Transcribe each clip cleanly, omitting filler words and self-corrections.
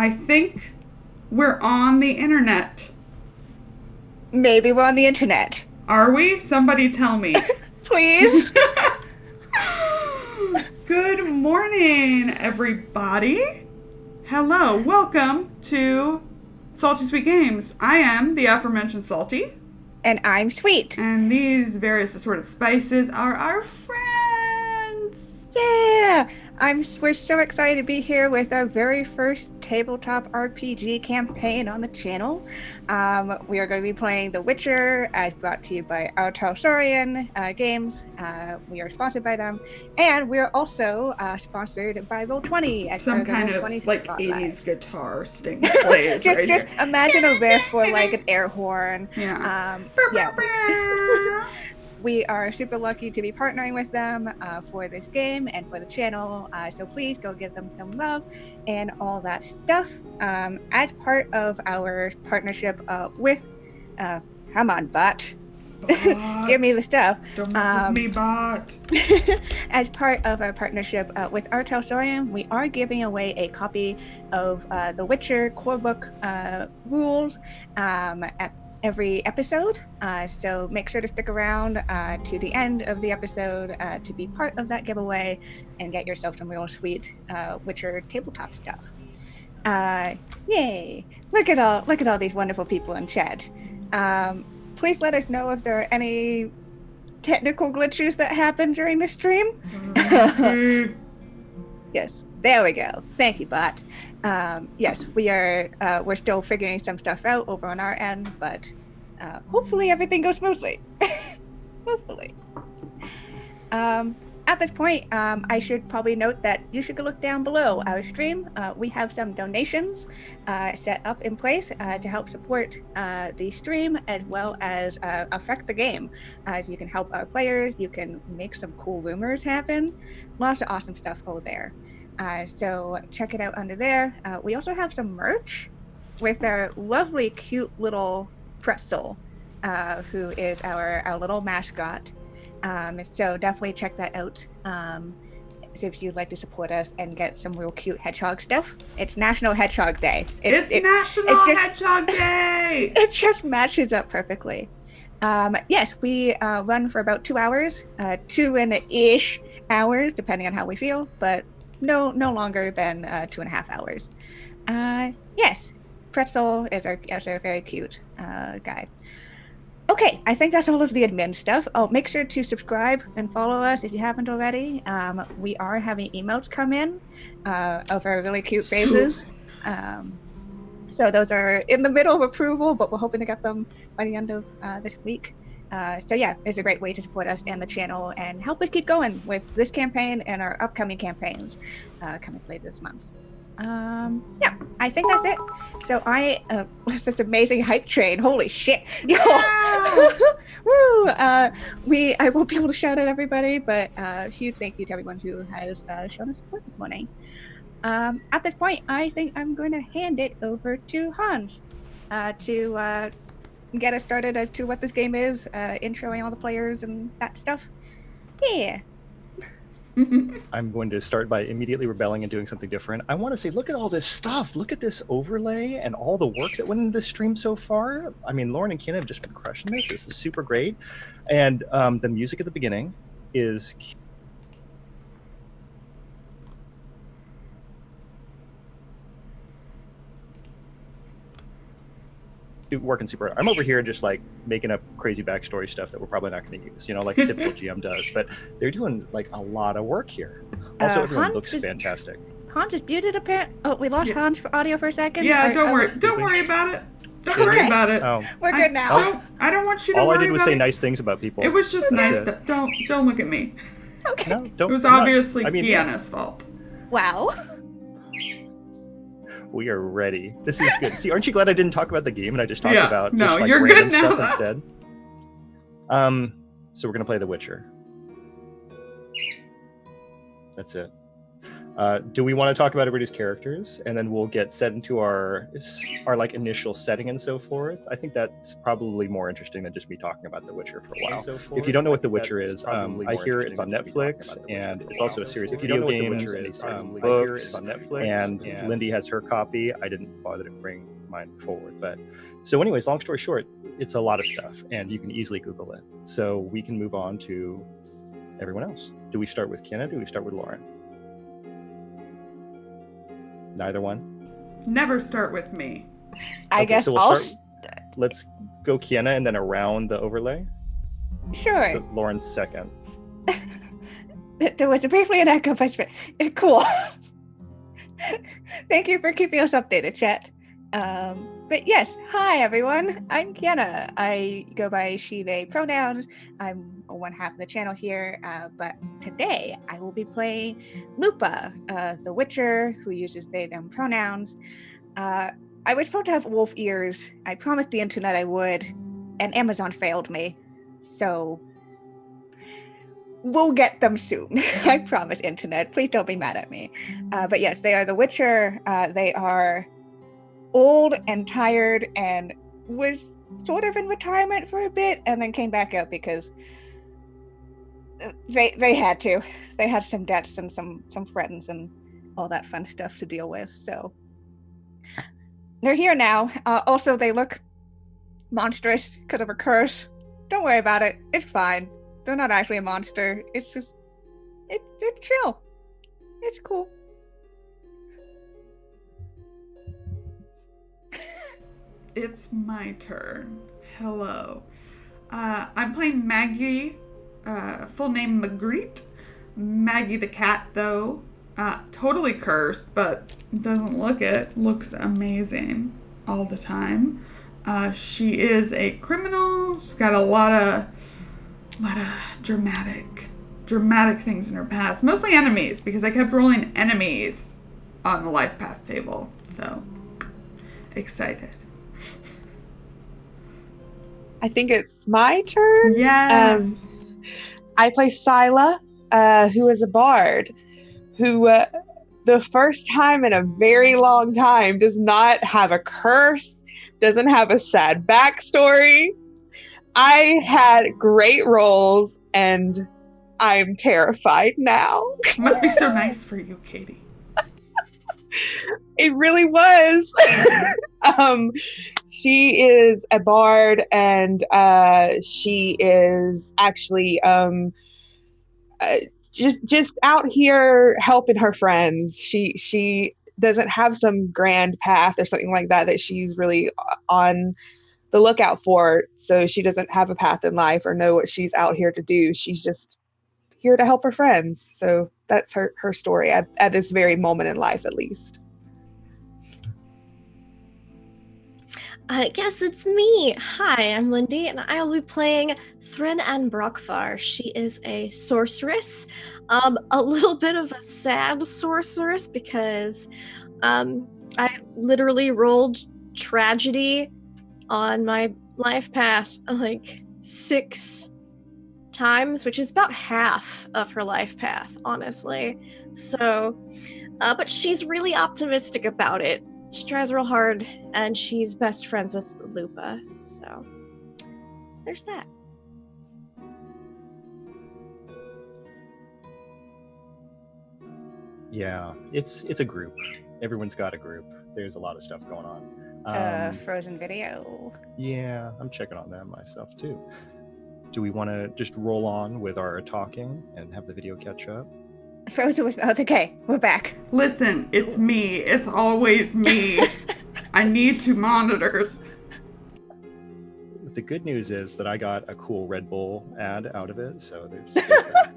I think we're on the internet. Maybe we're on the internet. Are we? Somebody tell me. Please? Good morning, everybody. Hello, welcome to Salty Sweet Games. I am the aforementioned Salty. And I'm Sweet. And these various assorted spices are our friends. Yeah! We're so excited to be here with our very first tabletop RPG campaign on the channel. We are going to be playing The Witcher, as brought to you by Artelsorian Games. We are sponsored by them. And we are also sponsored by Roll20. Some kind of like spotlight. 80s guitar sting plays just right here. Imagine a riff or like an air horn. Yeah. We are super lucky to be partnering with them for this game and for the channel. So please go give them some love and all that stuff. As part of our partnership with, come on, bot. Give me the stuff. Don't mess with me, bot. As part of our partnership with Artelsorian, we are giving away a copy of The Witcher core book rules at every episode, so make sure to stick around to the end of the episode to be part of that giveaway and get yourself some real sweet Witcher tabletop stuff. Yay! Look at all these wonderful people in chat. Please let us know if there are any technical glitches that happen during the stream. Yes, there we go. Thank you, bot. Yes, we're still figuring some stuff out over on our end, but hopefully everything goes smoothly. Hopefully. At this point, I should probably note that you should go look down below our stream. We have some donations set up in place to help support the stream as well as affect the game. So you can help our players, you can make some cool rumors happen. Lots of awesome stuff over there. So check it out under there. We also have some merch with our lovely, cute little Pretzel, who is our little mascot. So definitely check that out if you'd like to support us and get some real cute hedgehog stuff. It's National Hedgehog Day. It's National Hedgehog Day! It just matches up perfectly. Yes, we run for about 2 hours, 2-ish hours, depending on how we feel, but no longer than 2.5 hours. Yes, Pretzel is our very cute guy. Okay, I think that's all of the admin stuff. Oh, make sure to subscribe and follow us if you haven't already. We are having emotes come in of our really cute faces. So those are in the middle of approval, but we're hoping to get them by the end of this week. So yeah, it's a great way to support us and the channel and help us keep going with this campaign and our upcoming campaigns coming later this month. Yeah, I think that's it. So this amazing hype train. Holy shit. Yo. Woo! I won't be able to shout at everybody, but huge thank you to everyone who has shown us support this morning. At this point, I think I'm going to hand it over to Hans to get us started as to what this game is, introing all the players and that stuff. Yeah. I'm going to start by immediately rebelling and doing something different. I want to say, look at all this stuff. Look at this overlay and all the work that went into this stream so far. I mean, Lauren and Ken have just been crushing this. This is super great. And the music at the beginning is working super. I'm over here just like making up crazy backstory stuff that we're probably not going to use, like a typical GM does, but they're doing like a lot of work here. Also, everyone looks fantastic. Hans is muted apparently. Oh, we lost Hans for audio for a second. Yeah, don't worry about it. Don't worry about it. Oh. We're good now. I don't want you to all worry I did was about say it. nice things about people. It was just nice. Don't look at me. Okay. No, don't. It was obviously yeah. Kiana's fault. Wow. We are ready. This is good. See, aren't you glad I didn't talk about the game and I just talked about no, just, like, you're random good now. stuff instead? So we're gonna play The Witcher. That's it. Do we want to talk about everybody's characters, and then we'll get set into our like initial setting and so forth? I think that's probably more interesting than just me talking about The Witcher for a while. If you don't know what The Witcher is, I hear it's on Netflix, and it's also a series of video games and a series of books. And Lindy has her copy. I didn't bother to bring mine forward, but so anyways, long story short, it's a lot of stuff, and you can easily Google it. So we can move on to everyone else. Do we start with Kiana? Do we start with Lauren? Neither one? Never start with me. I guess so I'll... Let's go Kiana and then around the overlay. Sure. So Lauren's second. There was briefly an echo, but cool. Thank you for keeping us updated, chat. But yes, hi everyone. I'm Kiana. I go by she, they pronouns. I'm one half of the channel here, but today I will be playing Lupa, the Witcher, who uses they, them pronouns. I was supposed to have wolf ears. I promised the internet I would, and Amazon failed me. So we'll get them soon. I promise, internet. Please don't be mad at me. But yes, they are the Witcher. They are old and tired and was sort of in retirement for a bit and then came back out because they had to. They had some debts and some friends and all that fun stuff to deal with. So they're here now. Also, they look monstrous because of a curse. Don't worry about it. It's fine. They're not actually a monster. It's just it's chill. It's cool. It's my turn. Hello. I'm playing Maggie, full name Magritte. Maggie the cat, though. Totally cursed, but doesn't look it. Looks amazing all the time. She is a criminal. She's got a lot of dramatic things in her past. Mostly enemies, because I kept rolling enemies on the life path table. So, excited. I think it's my turn. Yes. I play Scylla, who is a bard, who the first time in a very long time does not have a curse, doesn't have a sad backstory. I had great rolls, and I'm terrified now. Must be so nice for you, Katie. It really was. She is a bard, and she is actually just out here helping her friends. She doesn't have some grand path or something like that she's really on the lookout for. So she doesn't have a path in life or know what she's out here to do. She's just here to help her friends. So that's her story at this very moment in life, at least. I guess it's me. Hi, I'm Lindy, and I will be playing Thrin Ann Brockvar. She is a sorceress, a little bit of a sad sorceress because I literally rolled tragedy on my life path like 6 times, which is about half of her life path, honestly. So, but she's really optimistic about it. She tries real hard, and she's best friends with Lupa, so there's that. Yeah, it's a group. Everyone's got a group. There's a lot of stuff going on. Frozen video. Yeah, I'm checking on them myself too. Do we want to just roll on with our talking and have the video catch up? Frozen was okay. We're back. Listen, it's me. It's always me. I need 2 monitors. The good news is that I got a cool Red Bull ad out of it, so there's that.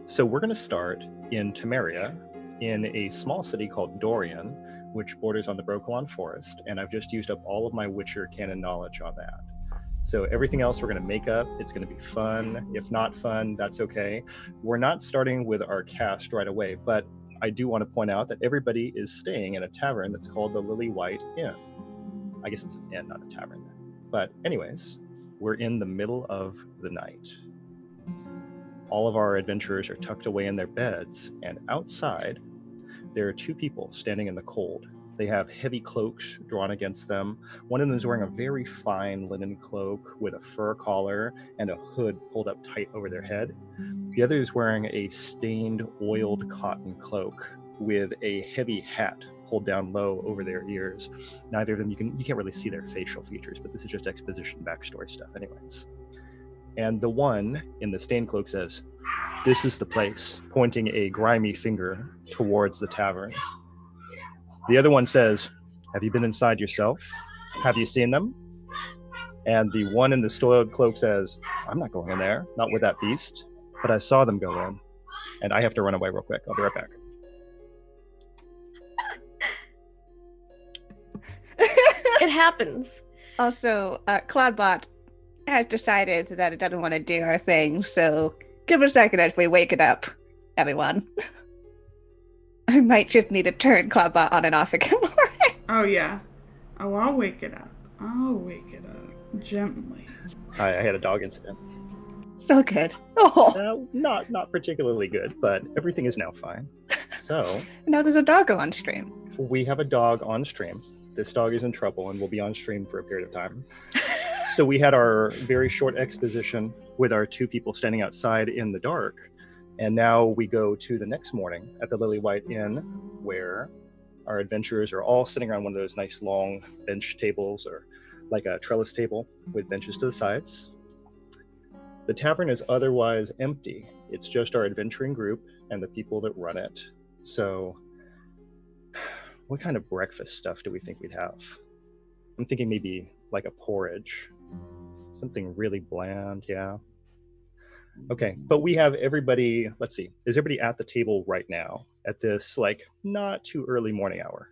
So we're going to start in Temeria, in a small city called Dorian, which borders on the Brokilon Forest, and I've just used up all of my Witcher canon knowledge on that. So everything else we're going to make up. It's going to be fun. If not fun, that's okay. We're not starting with our cast right away, but I do want to point out that everybody is staying in a tavern that's called the Lily White Inn. I guess it's an inn, not a tavern. But anyways, we're in the middle of the night. All of our adventurers are tucked away in their beds, and outside, there are two people standing in the cold. They have heavy cloaks drawn against them. One of them is wearing a very fine linen cloak with a fur collar and a hood pulled up tight over their head. The other is wearing a stained, oiled cotton cloak with a heavy hat pulled down low over their ears. Neither of them, you can't really see their facial features, but this is just exposition backstory stuff anyways. And the one in the stained cloak says, "This is the place," pointing a grimy finger towards the tavern. The other one says, "Have you been inside yourself? Have you seen them?" And the one in the soiled cloak says, "I'm not going in there, not with that beast, but I saw them go in. And I have to run away real quick. I'll be right back." It happens. Also, Cloudbot has decided that it doesn't want to do our thing, so give it a second as we wake it up, everyone. I might just need to turn Cloudbot on and off again. Oh, yeah. Oh, I'll wake it up. I'll wake it up gently. I had a dog incident. So good. Oh, Not particularly good, but everything is now fine. So now there's a doggo on stream. we have a dog on stream. This dog is in trouble and will be on stream for a period of time. So we had our very short exposition with our two people standing outside in the dark. And now we go to the next morning at the Lily White Inn, where our adventurers are all sitting around one of those nice long bench tables, or like a trellis table with benches to the sides. The tavern is otherwise empty. It's just our adventuring group and the people that run it. So what kind of breakfast stuff do we think we'd have? I'm thinking maybe like a porridge, something really bland. Yeah. Okay, but we have everybody, let's see, is everybody at the table right now at this like not too early morning hour?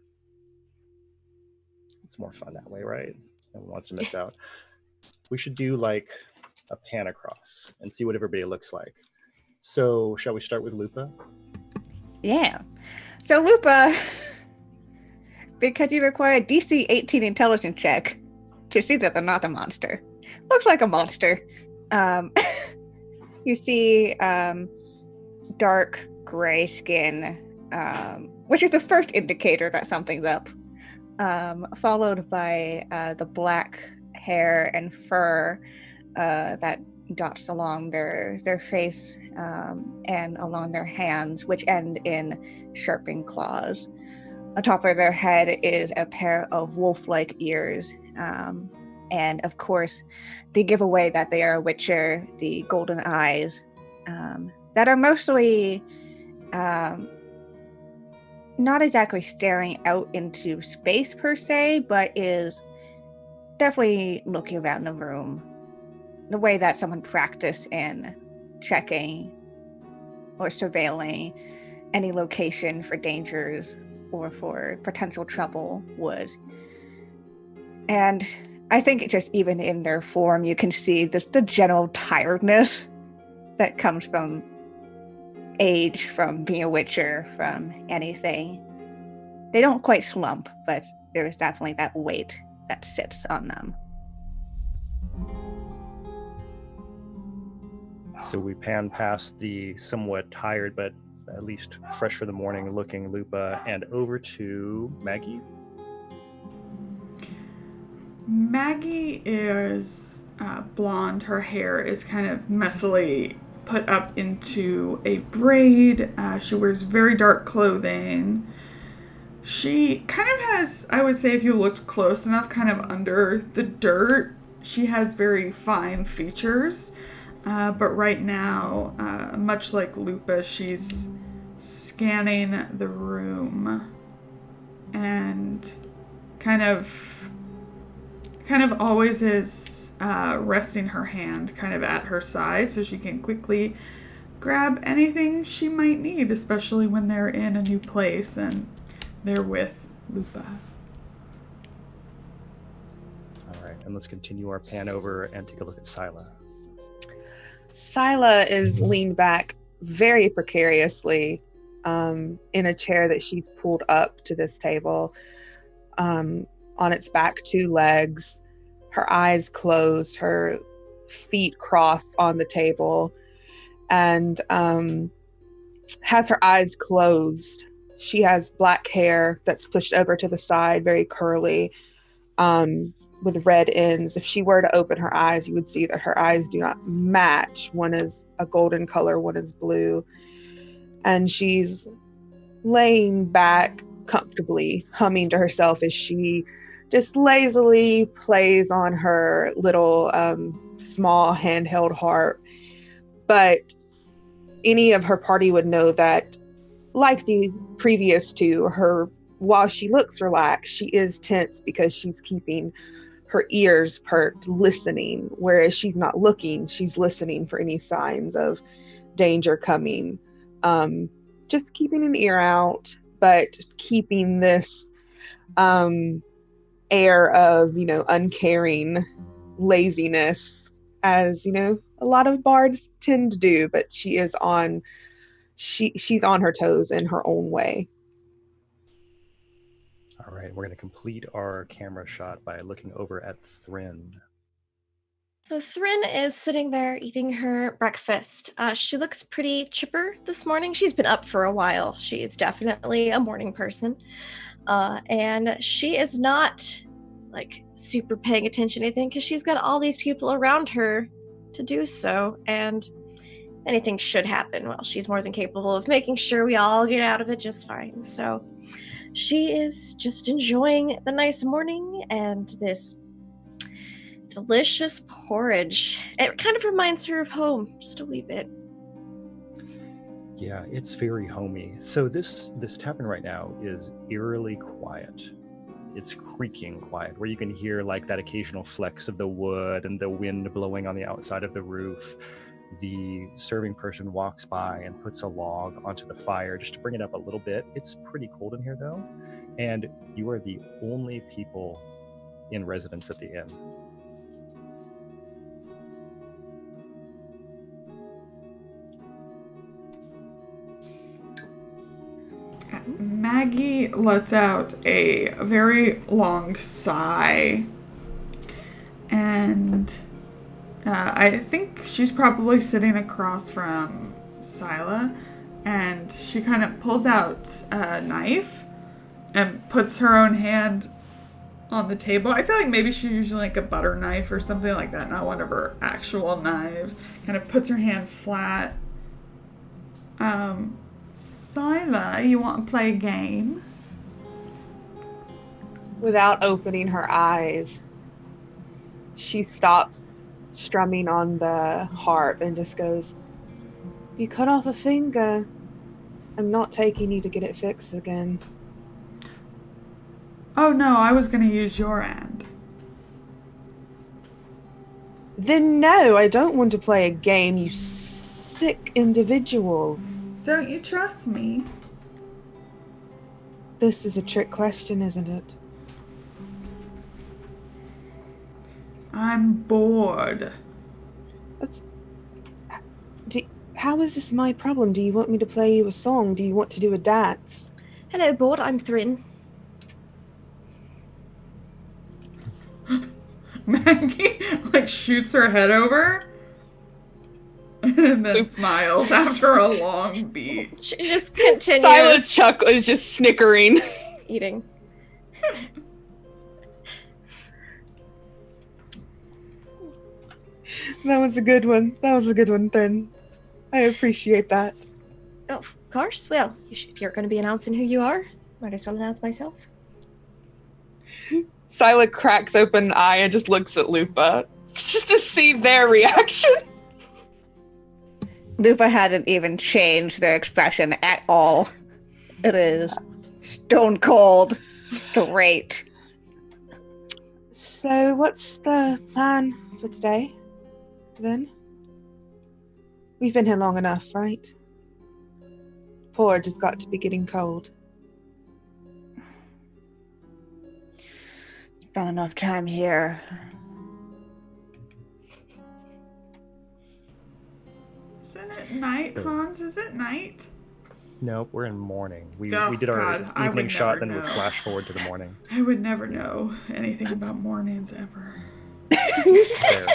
It's more fun that way, right? No one wants to miss out. We should do like a pan across and see what everybody looks like. So shall we start with Lupa? Yeah. So Lupa, because you require a DC 18 intelligence check to see that they're not a monster. Looks like a monster. You see dark gray skin, which is the first indicator that something's up, followed by the black hair and fur that dots along their face and along their hands, which end in sharpened claws. On top of their head is a pair of wolf-like ears. And of course, they give away that they are a witcher, the golden eyes, that are mostly not exactly staring out into space per se, but is definitely looking around the room. The way that someone practiced in checking or surveilling any location for dangers or for potential trouble would. And I think just even in their form, you can see the general tiredness that comes from age, from being a witcher, from anything. They don't quite slump, but there is definitely that weight that sits on them. So we pan past the somewhat tired, but at least fresh for the morning looking Lupa and over to Maggie. Maggie is blonde. Her hair is kind of messily put up into a braid. She wears very dark clothing. She kind of has, I would say if you looked close enough, kind of under the dirt, she has very fine features. But right now, much like Lupa, she's scanning the room and kind of always is resting her hand kind of at her side so she can quickly grab anything she might need, especially when they're in a new place and they're with Lupa. All right, and let's continue our pan over and take a look at Sila. Sila is leaned back very precariously in a chair that she's pulled up to this table. On its back 2 legs, her eyes closed, her feet crossed on the table, and has her eyes closed. She has black hair that's pushed over to the side, very curly, with red ends. If she were to open her eyes, you would see that her eyes do not match. One is a golden color, one is blue. And she's laying back comfortably, humming to herself as she just lazily plays on her little small handheld harp. But any of her party would know that, like the previous two, while she looks relaxed, she is tense because she's keeping her ears perked, listening, whereas she's not looking, she's listening for any signs of danger coming. Just keeping an ear out, but keeping this air of, uncaring laziness, as, a lot of bards tend to do, but she's on her toes in her own way. All right, we're going to complete our camera shot by looking over at Thrin. So Thrin is sitting there eating her breakfast. She looks pretty chipper this morning. She's been up for a while. She is definitely a morning person. And she is not super paying attention to anything because she's got all these people around her to do so. And anything should happen, well, she's more than capable of making sure we all get out of it just fine. So she is just enjoying the nice morning and this delicious porridge. It kind of reminds her of home, just a wee bit. Yeah, it's very homey. So this tavern right now is eerily quiet. It's creaking quiet, where you can hear that occasional flex of the wood and the wind blowing on the outside of the roof. The serving person walks by and puts a log onto the fire just to bring it up a little bit. It's pretty cold in here though, and you are the only people in residence at the inn. Maggie lets out a very long sigh, and I think she's probably sitting across from Scylla, and she kind of pulls out a knife and puts her own hand on the table. I feel like maybe she's using a butter knife or something like that, not one of her actual knives. Kind of puts her hand flat. Scylla, you want to play a game? Without opening her eyes, she stops strumming on the harp and just goes, "You cut off a finger. I'm not taking you to get it fixed again." Oh no, I was going to use your end. Then no, I don't want to play a game, you sick individual. Don't you trust me? This is a trick question, isn't it? I'm bored. How is this my problem? Do you want me to play you a song? Do you want to do a dance? Hello, board. I'm Thrin. Maggie shoots her head over and then smiles after a long beat. She just continues Silas Chuck is just snickering. eating. That was a good one. Then. I appreciate that. Oh, of course. Well, you're going to be announcing who you are. Might as well announce myself. Scylla cracks open an eye and just looks at Lupa, just to see their reaction. Lupa hadn't even changed their expression at all. It is stone cold, straight. So, what's the plan for today, then? We've been here long enough, right? Porridge has got to be getting cold. Spent enough time here. Isn't it night, Hans? Is it night? Nope, we're in morning. We Oh, did our God, I evening would shot, never then we know. flash forward to the morning. I would never know anything about mornings ever. There.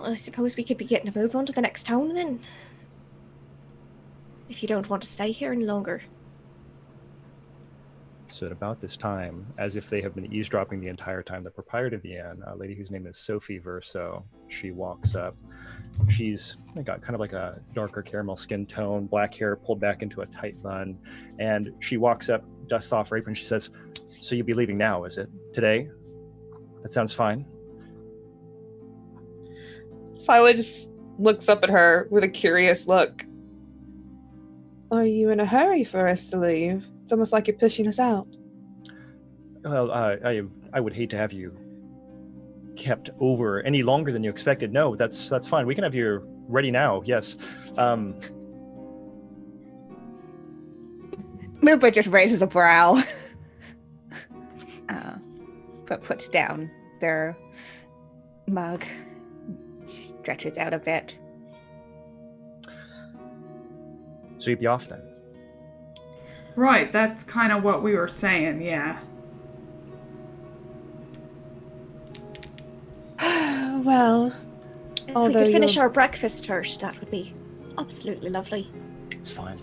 I suppose we could be getting a move on to the next town then. If you don't want to stay here any longer. So at about this time, as if they have been eavesdropping the entire time, the proprietor of the inn, a lady whose name is Sophie Verso, she walks up. She's got kind of like a darker caramel skin tone, black hair pulled back into a tight bun, and she walks up, dusts off her apron. She says, "So you'll be leaving now, is it? Today? That sounds fine." Sila just looks up at her with a curious look. Are you in a hurry for us to leave? It's almost like you're pushing us out. Well, I would hate to have you kept over any longer than you expected. No, that's fine. We can have you ready now. Yes. Lupa just raises a brow, but puts down their mug, stretches out a bit. So you'd be off then? Right, that's kind of what we were saying, yeah. Well, If although we could finish you're- our breakfast first, that would be absolutely lovely. That's fine.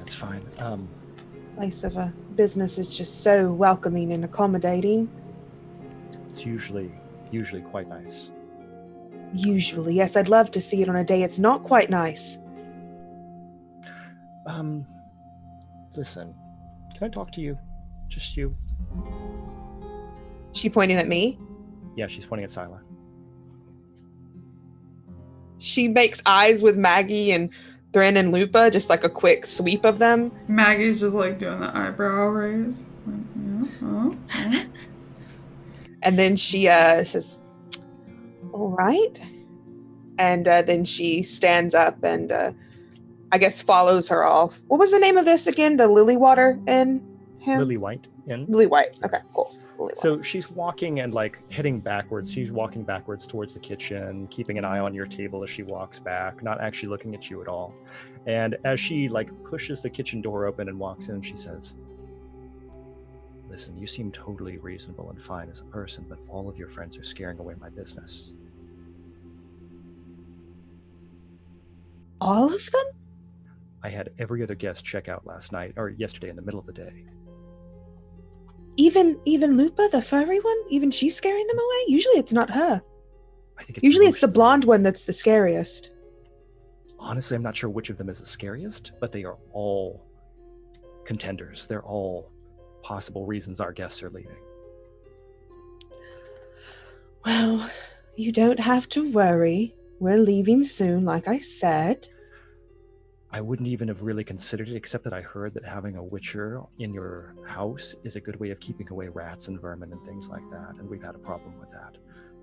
place of a business is just so welcoming and accommodating. It's usually quite nice. Usually, yes, I'd love to see it on a day it's not quite nice. Listen, can I talk to you? Just you? She pointing at me. Yeah, she's pointing at Sila. She makes eyes with Maggie and Thrin and Lupa, just like a quick sweep of them. Maggie's just like doing the eyebrow raise. Like, yeah, oh. And then she says, all right. And then she stands up and I guess follows her off. What was the name of this again? The Lily Water Inn? Lily White in. Lily White. Okay, cool. Lily White. So she's walking and like heading backwards. She's walking backwards towards the kitchen, keeping an eye on your table as she walks back, not actually looking at you at all. And as she like pushes the kitchen door open and walks in, she says, "Listen, you seem totally reasonable and fine as a person, but all of your friends are scaring away my business." All of them? I had every other guest check out last night or yesterday in the middle of the day. Even Lupa, the furry one? Even she's scaring them away? Usually it's not her. I think it's Usually it's the mostly- blonde one that's the scariest. Honestly, I'm not sure which of them is the scariest, but they are all contenders. They're all possible reasons our guests are leaving. Well, you don't have to worry. We're leaving soon, like I said. I wouldn't even have really considered it, except that I heard that having a witcher in your house is a good way of keeping away rats and vermin and things like that, and we've had a problem with that.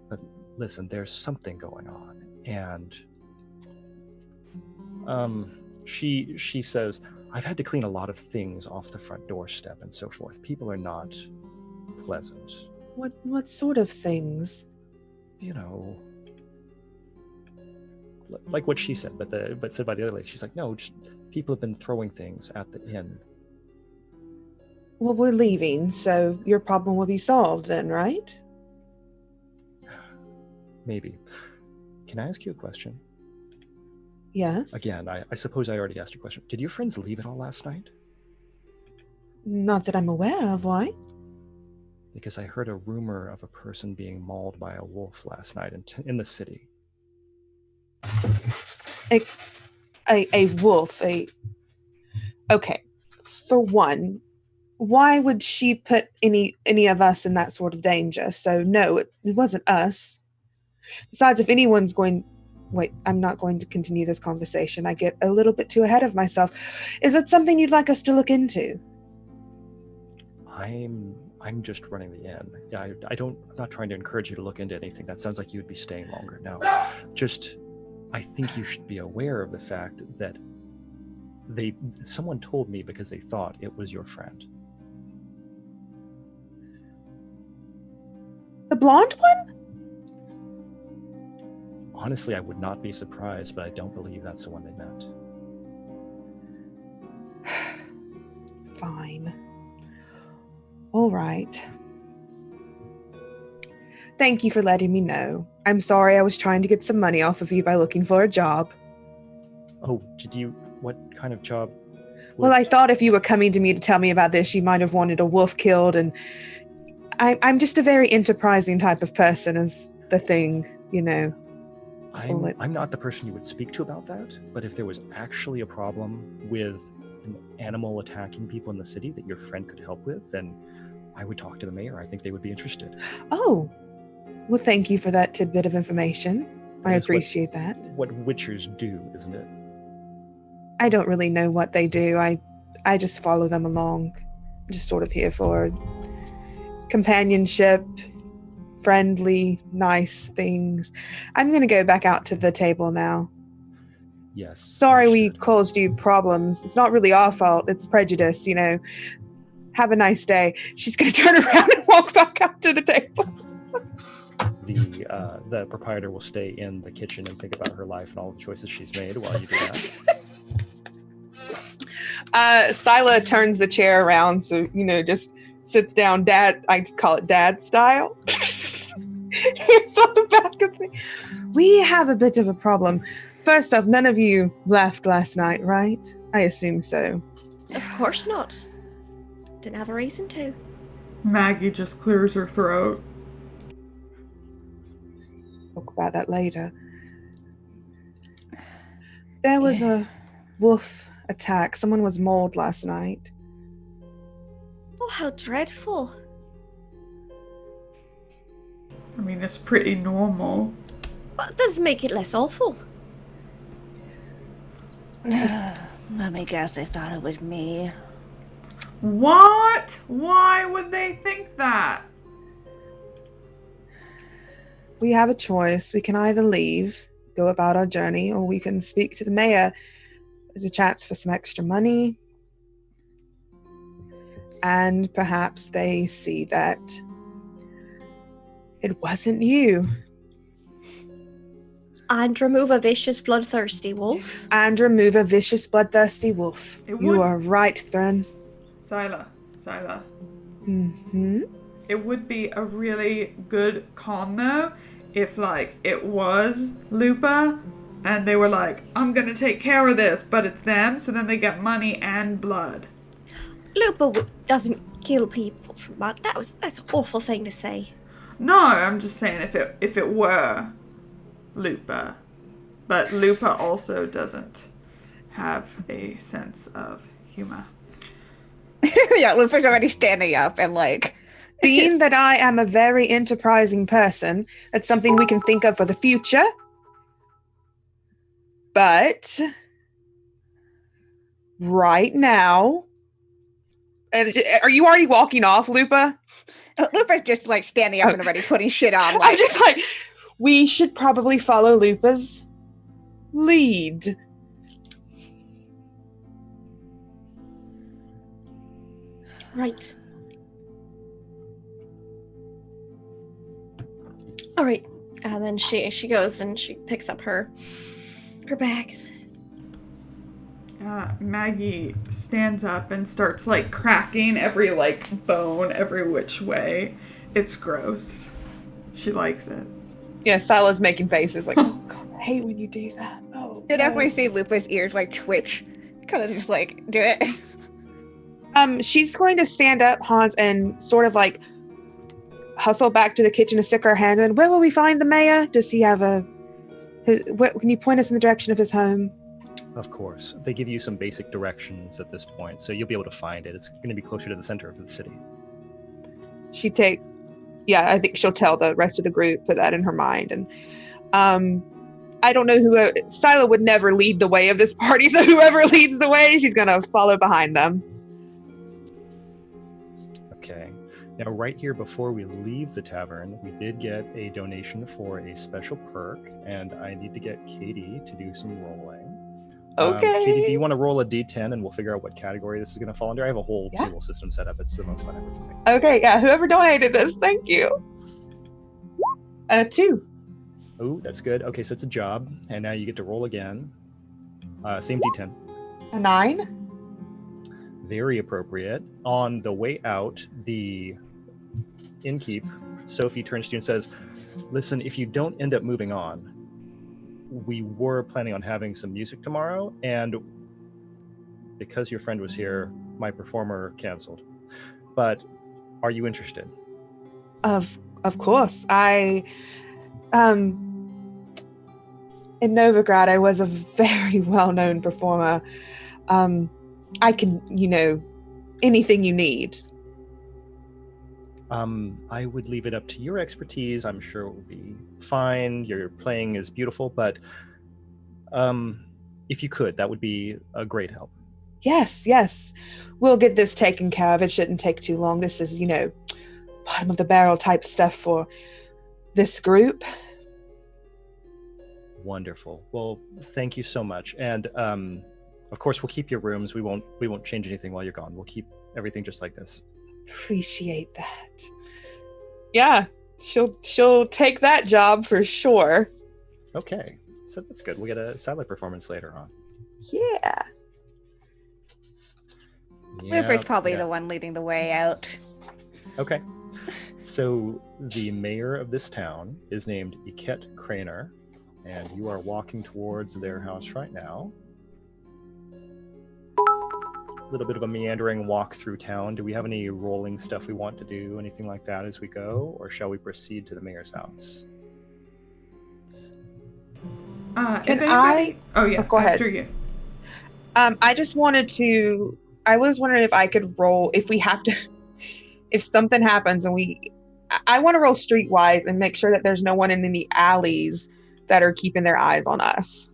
But listen, there's something going on, and she says, "I've had to clean a lot of things off the front doorstep and so forth. People are not pleasant. What sort of things? You know, like what she said, but said by the other lady. She's like, no, just people have been throwing things at the inn." Well, we're leaving, so your problem will be solved then, right? Maybe. Can I ask you a question? Yes. Again, I suppose I already asked you a question. Did your friends leave at all last night? Not that I'm aware of. Why? Because I heard a rumor of a person being mauled by a wolf last night in the city. A wolf. Okay. For one, why would she put any of us in that sort of danger? So no, it wasn't us. Besides, if anyone's going... Wait, I'm not going to continue this conversation. I get a little bit too ahead of myself. Is that something you'd like us to look into? I'm just running the inn. Yeah, I'm not trying to encourage you to look into anything. That sounds like you would be staying longer. No, just, I think you should be aware of the fact that someone told me because they thought it was your friend. The blonde one? Honestly, I would not be surprised, but I don't believe that's the one they meant. Fine. All right. Thank you for letting me know. I'm sorry I was trying to get some money off of you by looking for a job. Oh, what kind of job? Well, I thought if you were coming to me to tell me about this, you might have wanted a wolf killed, and I'm just a very enterprising type of person, is the thing, you know. I'm not the person you would speak to about that, but if there was actually a problem with an animal attacking people in the city that your friend could help with, then I would talk to the mayor. I think they would be interested. Oh, well, thank you for that tidbit of information. I appreciate that. What witchers do, isn't it? I don't really know what they do. I just follow them along. I'm just sort of here for companionship, friendly, nice things. I'm going to go back out to the table now. Yes. Sorry we caused you problems. It's not really our fault. It's prejudice, you know. Have a nice day. She's going to turn around and walk back out to the table. The proprietor will stay in the kitchen and think about her life and all the choices she's made while you do that. Scylla turns the chair around, so, you know, just sits down, dad, I just call it dad style. Hands on the back of me. We have a bit of a problem. First off, none of you left last night, right? I assume so. Of course not. Didn't have a reason to. Maggie just clears her throat. Talk about that later. There was a wolf attack. Someone was mauled last night. Oh, how dreadful. I mean, it's pretty normal. Well, it doesn't make it less awful. Let me guess, they thought it was me. What? Why would they think that? We have a choice. We can either leave, go about our journey, or we can speak to the mayor. There's a chance for some extra money. And perhaps they see that it wasn't you. And remove a vicious, bloodthirsty wolf. And remove a vicious, bloodthirsty wolf. It You would- are right, Thren. Scylla. Mm-hmm. It would be a really good con, though, if, like, it was Lupa, and they were like, I'm gonna take care of this, but it's them, so then they get money and blood. Lupa doesn't kill people from that. That's an awful thing to say. No, I'm just saying if it were Lupa. But Lupa also doesn't have a sense of humor. Yeah, Lupa's already standing up and like... Being that I am a very enterprising person, that's something we can think of for the future. But right now, are you already walking off, Lupa? Lupa's just like standing up and already putting shit on. Like, I'm just like, we should probably follow Lupa's lead. Right. All right. And then she goes and she picks up her bags. Maggie stands up and starts, like, cracking every, like, bone every which way. It's gross. She likes it. Yeah, Sila's making faces like, oh God, I hate when you do that. Oh, you definitely see Lupa's ears like twitch. Kind of just like, do it. She's going to stand up, Hans, and sort of like hustle back to the kitchen to stick her hand in. Where will we find the mayor? Does he have can you point us in the direction of his home? Of course. They give you some basic directions at this point, so you'll be able to find it. It's going to be closer to the center of the city. I think she'll tell the rest of the group, put that in her mind. And I don't know Scylla would never lead the way of this party, so whoever leads the way, she's going to follow behind them. Okay. Now, right here before we leave the tavern, we did get a donation for a special perk, and I need to get Katie to do some rolling. Okay. Katie, do you want to roll a d10 and we'll figure out what category this is going to fall under? I have a whole table system set up. It's the most fun ever for me. Okay, yeah, whoever donated this, thank you. 2. Oh, that's good. Okay, so it's a job, and now you get to roll again. Same d10. A 9. Very appropriate. On the way out, the innkeep Sophie turns to you and says, listen, if you don't end up moving on, we were planning on having some music tomorrow, and because your friend was here, my performer canceled. But are you interested? Of course. I in Novigrad I was a very well-known performer. I can, anything you need. I would leave it up to your expertise. I'm sure it will be fine. Your playing is beautiful, but if you could, that would be a great help. Yes. We'll get this taken care of. It shouldn't take too long. This is, bottom of the barrel type stuff for this group. Wonderful. Well, thank you so much. And of course, we'll keep your rooms. We won't change anything while you're gone. We'll keep everything just like this. Appreciate that. Yeah, she'll take that job for sure. Okay, so that's good. We'll get a silent performance later on. Yeah. Rupert's probably the one leading the way out. Okay. So the mayor of this town is named Iket Craner, and you are walking towards their house right now. A little bit of a meandering walk through town. Do we have any rolling stuff we want to do, anything like that as we go, or shall we proceed to the mayor's house? Can I? Oh yeah, go ahead. after you. I just wanted to. I was wondering if I could roll if we have to. If something happens and I want to roll streetwise and make sure that there's no one in any alleys that are keeping their eyes on us.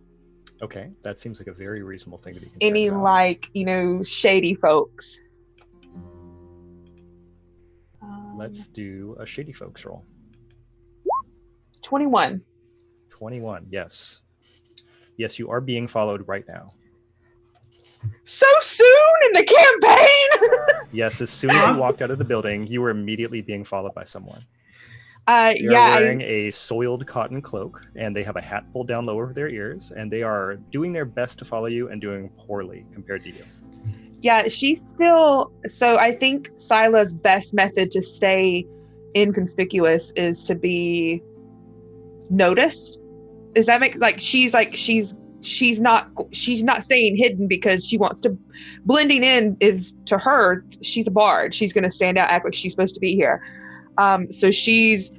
Okay, that seems like a very reasonable thing to be concerned Any about. shady folks. Let's do a shady folks roll. 21. 21, yes. Yes, you are being followed right now. So soon in the campaign? Yes, as soon as you walked out of the building, you were immediately being followed by someone. They're wearing a soiled cotton cloak, and they have a hat pulled down low over their ears, and they are doing their best to follow you and doing poorly compared to you. Yeah, she's still... So I think Sila's best method to stay inconspicuous is to be noticed. Does that make... She's not staying hidden because she wants to... Blending in is, to her, she's a bard. She's going to stand out, act like she's supposed to be here. So she's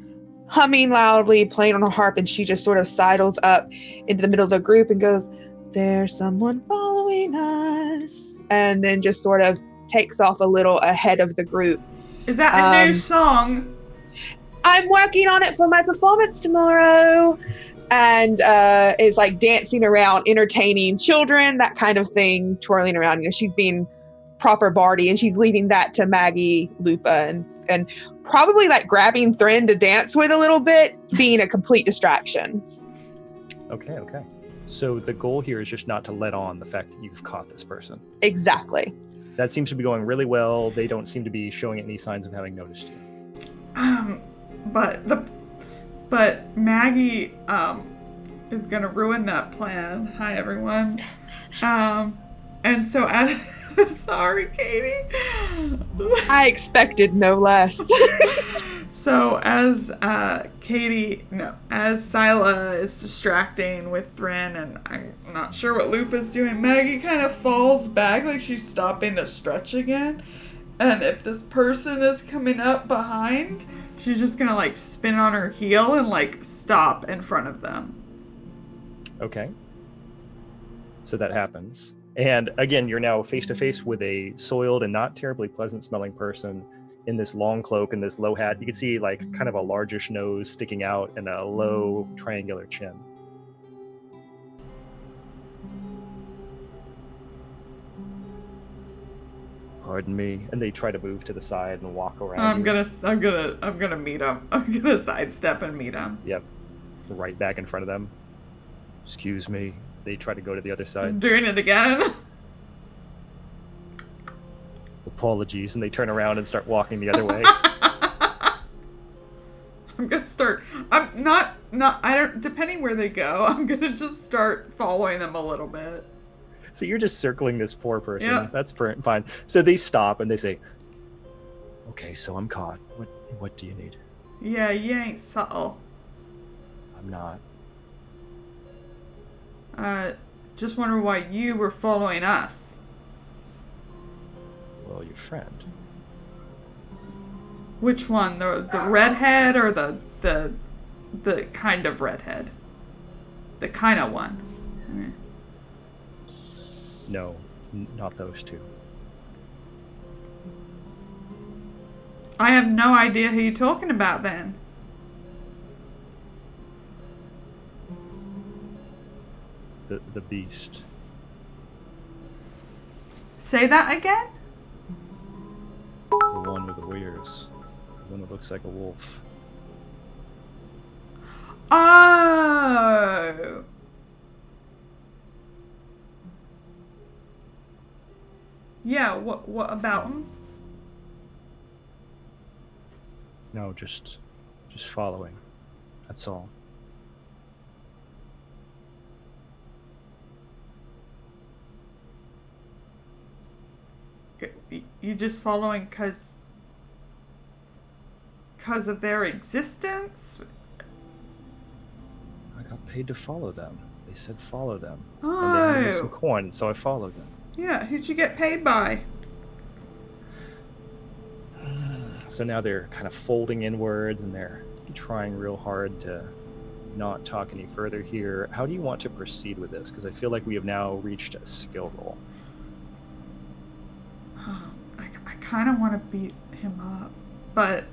humming loudly, playing on her harp, and she just sort of sidles up into the middle of the group and goes, "There's someone following us," and then just sort of takes off a little ahead of the group. Is that a new song? I'm working on it for my performance tomorrow. And is like dancing around, entertaining children, that kind of thing, twirling around. She's being proper bardy, and she's leaving that to Maggie, Lupa, and probably like grabbing Thrin to dance with a little bit, being a complete distraction. Okay. So the goal here is just not to let on the fact that you've caught this person. Exactly. That seems to be going really well. They don't seem to be showing any signs of having noticed you. But Maggie is gonna ruin that plan. Hi everyone. And so as sorry, Katie. I expected no less. So as Sila is distracting with Thrin, and I'm not sure what Lupa's doing, Maggie kind of falls back like she's stopping to stretch again. And if this person is coming up behind, she's just gonna like spin on her heel and like stop in front of them. Okay. So that happens. And again, you're now face to face with a soiled and not terribly pleasant smelling person in this long cloak and this low hat. You can see like kind of a largish nose sticking out and a low triangular chin. Pardon me. And they try to move to the side and walk around. I'm gonna meet him. I'm gonna sidestep and meet him. Yep. Right back in front of them. Excuse me. They try to go to the other side. I'm doing it again. Apologies. And they turn around and start walking the other way. I'm gonna start. Depending where they go, I'm gonna just start following them a little bit. So you're just circling this poor person. Yeah. That's fine. So they stop and they say, "Okay, so I'm caught. What do you need?" Yeah, you ain't subtle. I'm not. Just wonder why you were following us. Well, your friend. Which one? The redhead or the kind of redhead? The kind of one. No, not those two. I have no idea who you're talking about then. The beast. Say that again? The one with the ears. The one that looks like a wolf. Oh! Yeah, what about him? No, just following. That's all. You just following cause of their existence? I got paid to follow them. They said follow them. And they handed me some Oh, coin, so I followed them. yeah. Who'd you get paid by? So now they're kind of folding inwards and they're trying real hard to not talk any further here. How do you want to proceed with this? Because I feel like we have now reached a skill roll. I kind of want to beat him up, but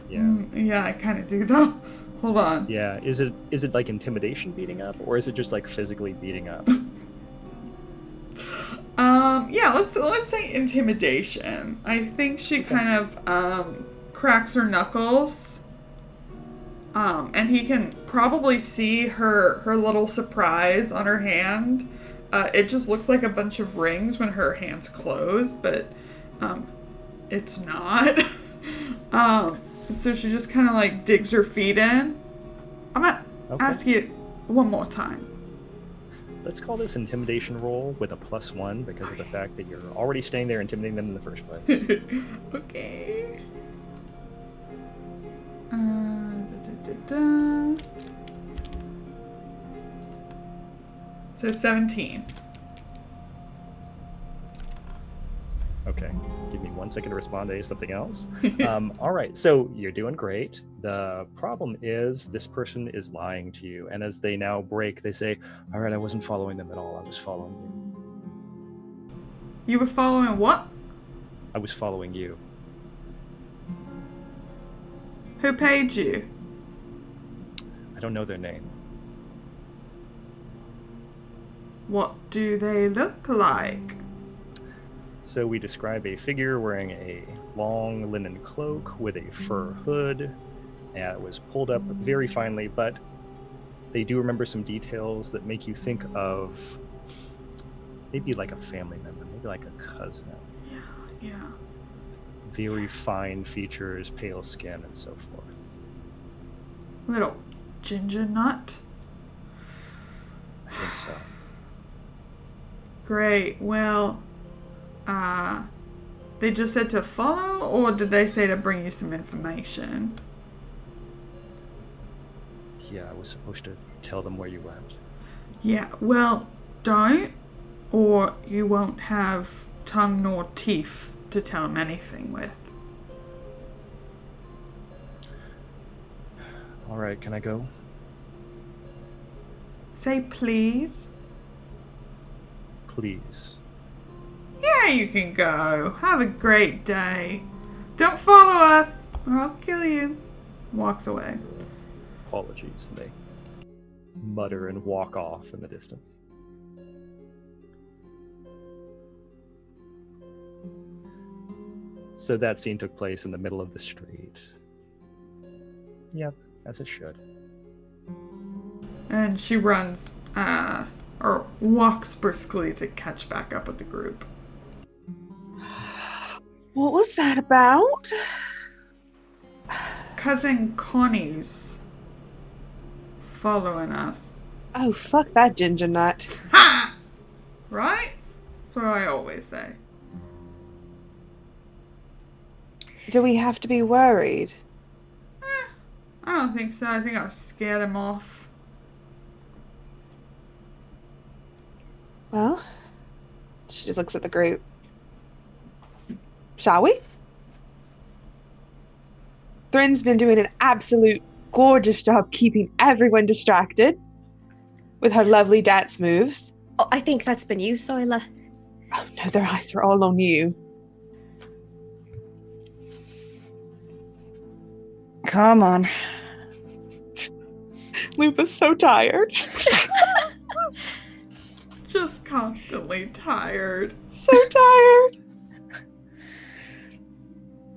Yeah. I kind of do though. Hold on. Yeah. Is it like intimidation beating up, or is it just like physically beating up? Yeah, let's say intimidation. I think she kind of cracks her knuckles. And he can probably see her little surprise on her hand. It just looks like a bunch of rings when her hand's closed, but it's not. So she just kind of like digs her feet in. I'm gonna ask you one more time. Let's call this intimidation roll with a +1 because of the fact that you're already staying there intimidating them in the first place. Okay. So 17. Okay, give me 1 second to respond to something else. All right, so you're doing great. The problem is this person is lying to you, and as they now break, they say, all right, I wasn't following them at all. I was following you. You were following what? I was following you. Who paid you? I don't know their name. What do they look like? So we describe a figure wearing a long linen cloak with a fur hood. It was pulled up very finely, but they do remember some details that make you think of maybe like a family member, maybe like a cousin. Yeah. Very fine features, pale skin, and so forth. Little ginger nut. I think so. Great. Well, they just said to follow, or did they say to bring you some information? Yeah, I was supposed to tell them where you went. Yeah, well, don't, or you won't have tongue nor teeth to tell them anything with. All right, can I go? Say please. Please. Yeah, you can go. Have a great day. Don't follow us, or I'll kill you. Walks away. Apologies. They mutter and walk off in the distance. So that scene took place in the middle of the street. Yep, as it should. And she runs, or walks briskly to catch back up with the group. What was that about? Cousin Connie's following us. Oh, fuck that ginger nut. Ha! Right? That's what I always say. Do we have to be worried? I don't think so. I think I scared him off. Well, she just looks at the group. Shall we? Thrin's been doing an absolute gorgeous job keeping everyone distracted with her lovely dance moves. Oh, I think that's been you, Soila. Oh no, their eyes are all on you. Come on. Lupa's so tired. Just constantly tired. So tired.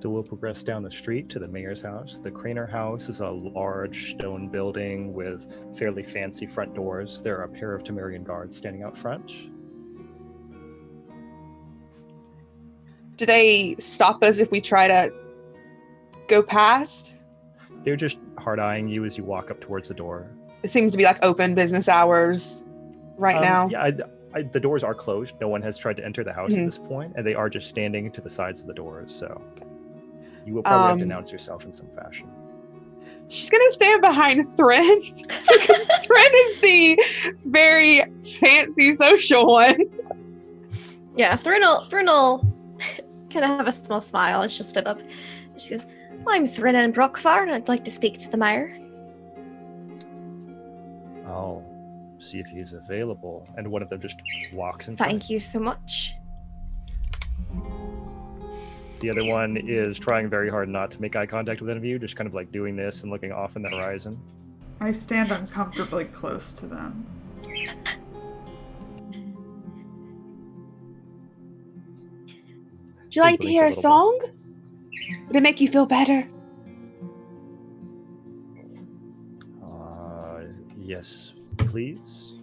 So we'll progress down the street to the mayor's house. The Craner House is a large stone building with fairly fancy front doors. There are a pair of Temerian guards standing out front. Do they stop us if we try to go past? They're just hard-eyeing you as you walk up towards the door. It seems to be like open business hours right now. Yeah, the doors are closed. No one has tried to enter the house at this point, and they are just standing to the sides of the doors, so you will probably have to announce yourself in some fashion. She's gonna stand behind Thren because Thren is the very fancy social one. Yeah, Thrin'll kind of have a small smile as she'll step up. She goes, I'm Thrin and Brockfar, and I'd like to speak to the mayor. I'll see if he's available. And one of them just walks inside. Thank you so much. The other one is trying very hard not to make eye contact with any of you, just kind of like doing this and looking off in the horizon. I stand uncomfortably close to them. Would you like to blink hear a a little song? Would it make you feel better? Yes, please.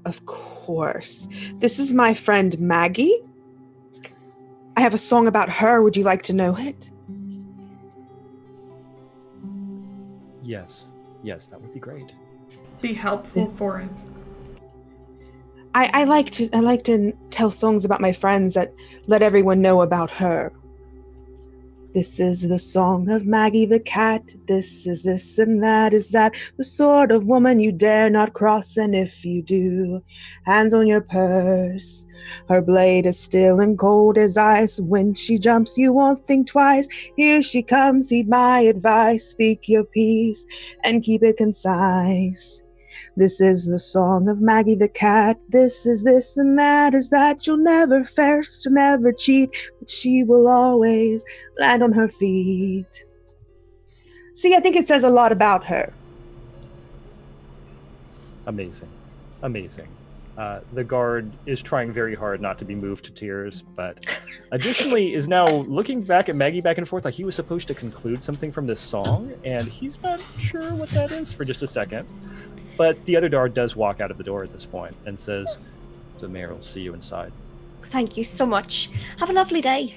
Of course. This is my friend Maggie. I have a song about her. Would you like to know it? Yes, that would be great. Be helpful for him. I like to tell songs about my friends that let everyone know about her. This is the song of Maggie the cat. This is this and that is that. The sort of woman you dare not cross, and if you do, hands on your purse. Her blade is still and cold as ice. When she jumps, you won't think twice. Here she comes, heed my advice. Speak your piece and keep it concise. This is the song of Maggie the cat. This is this and that is that. You'll never first, you'll never cheat, but she will always land on her feet. See, I think it says a lot about her. Amazing. The guard is trying very hard not to be moved to tears, but additionally is now looking back at Maggie back and forth like he was supposed to conclude something from this song, and he's not sure what that is for just a second. But the other guard does walk out of the door at this point and says, the mayor will see you inside. Thank you so much. Have a lovely day.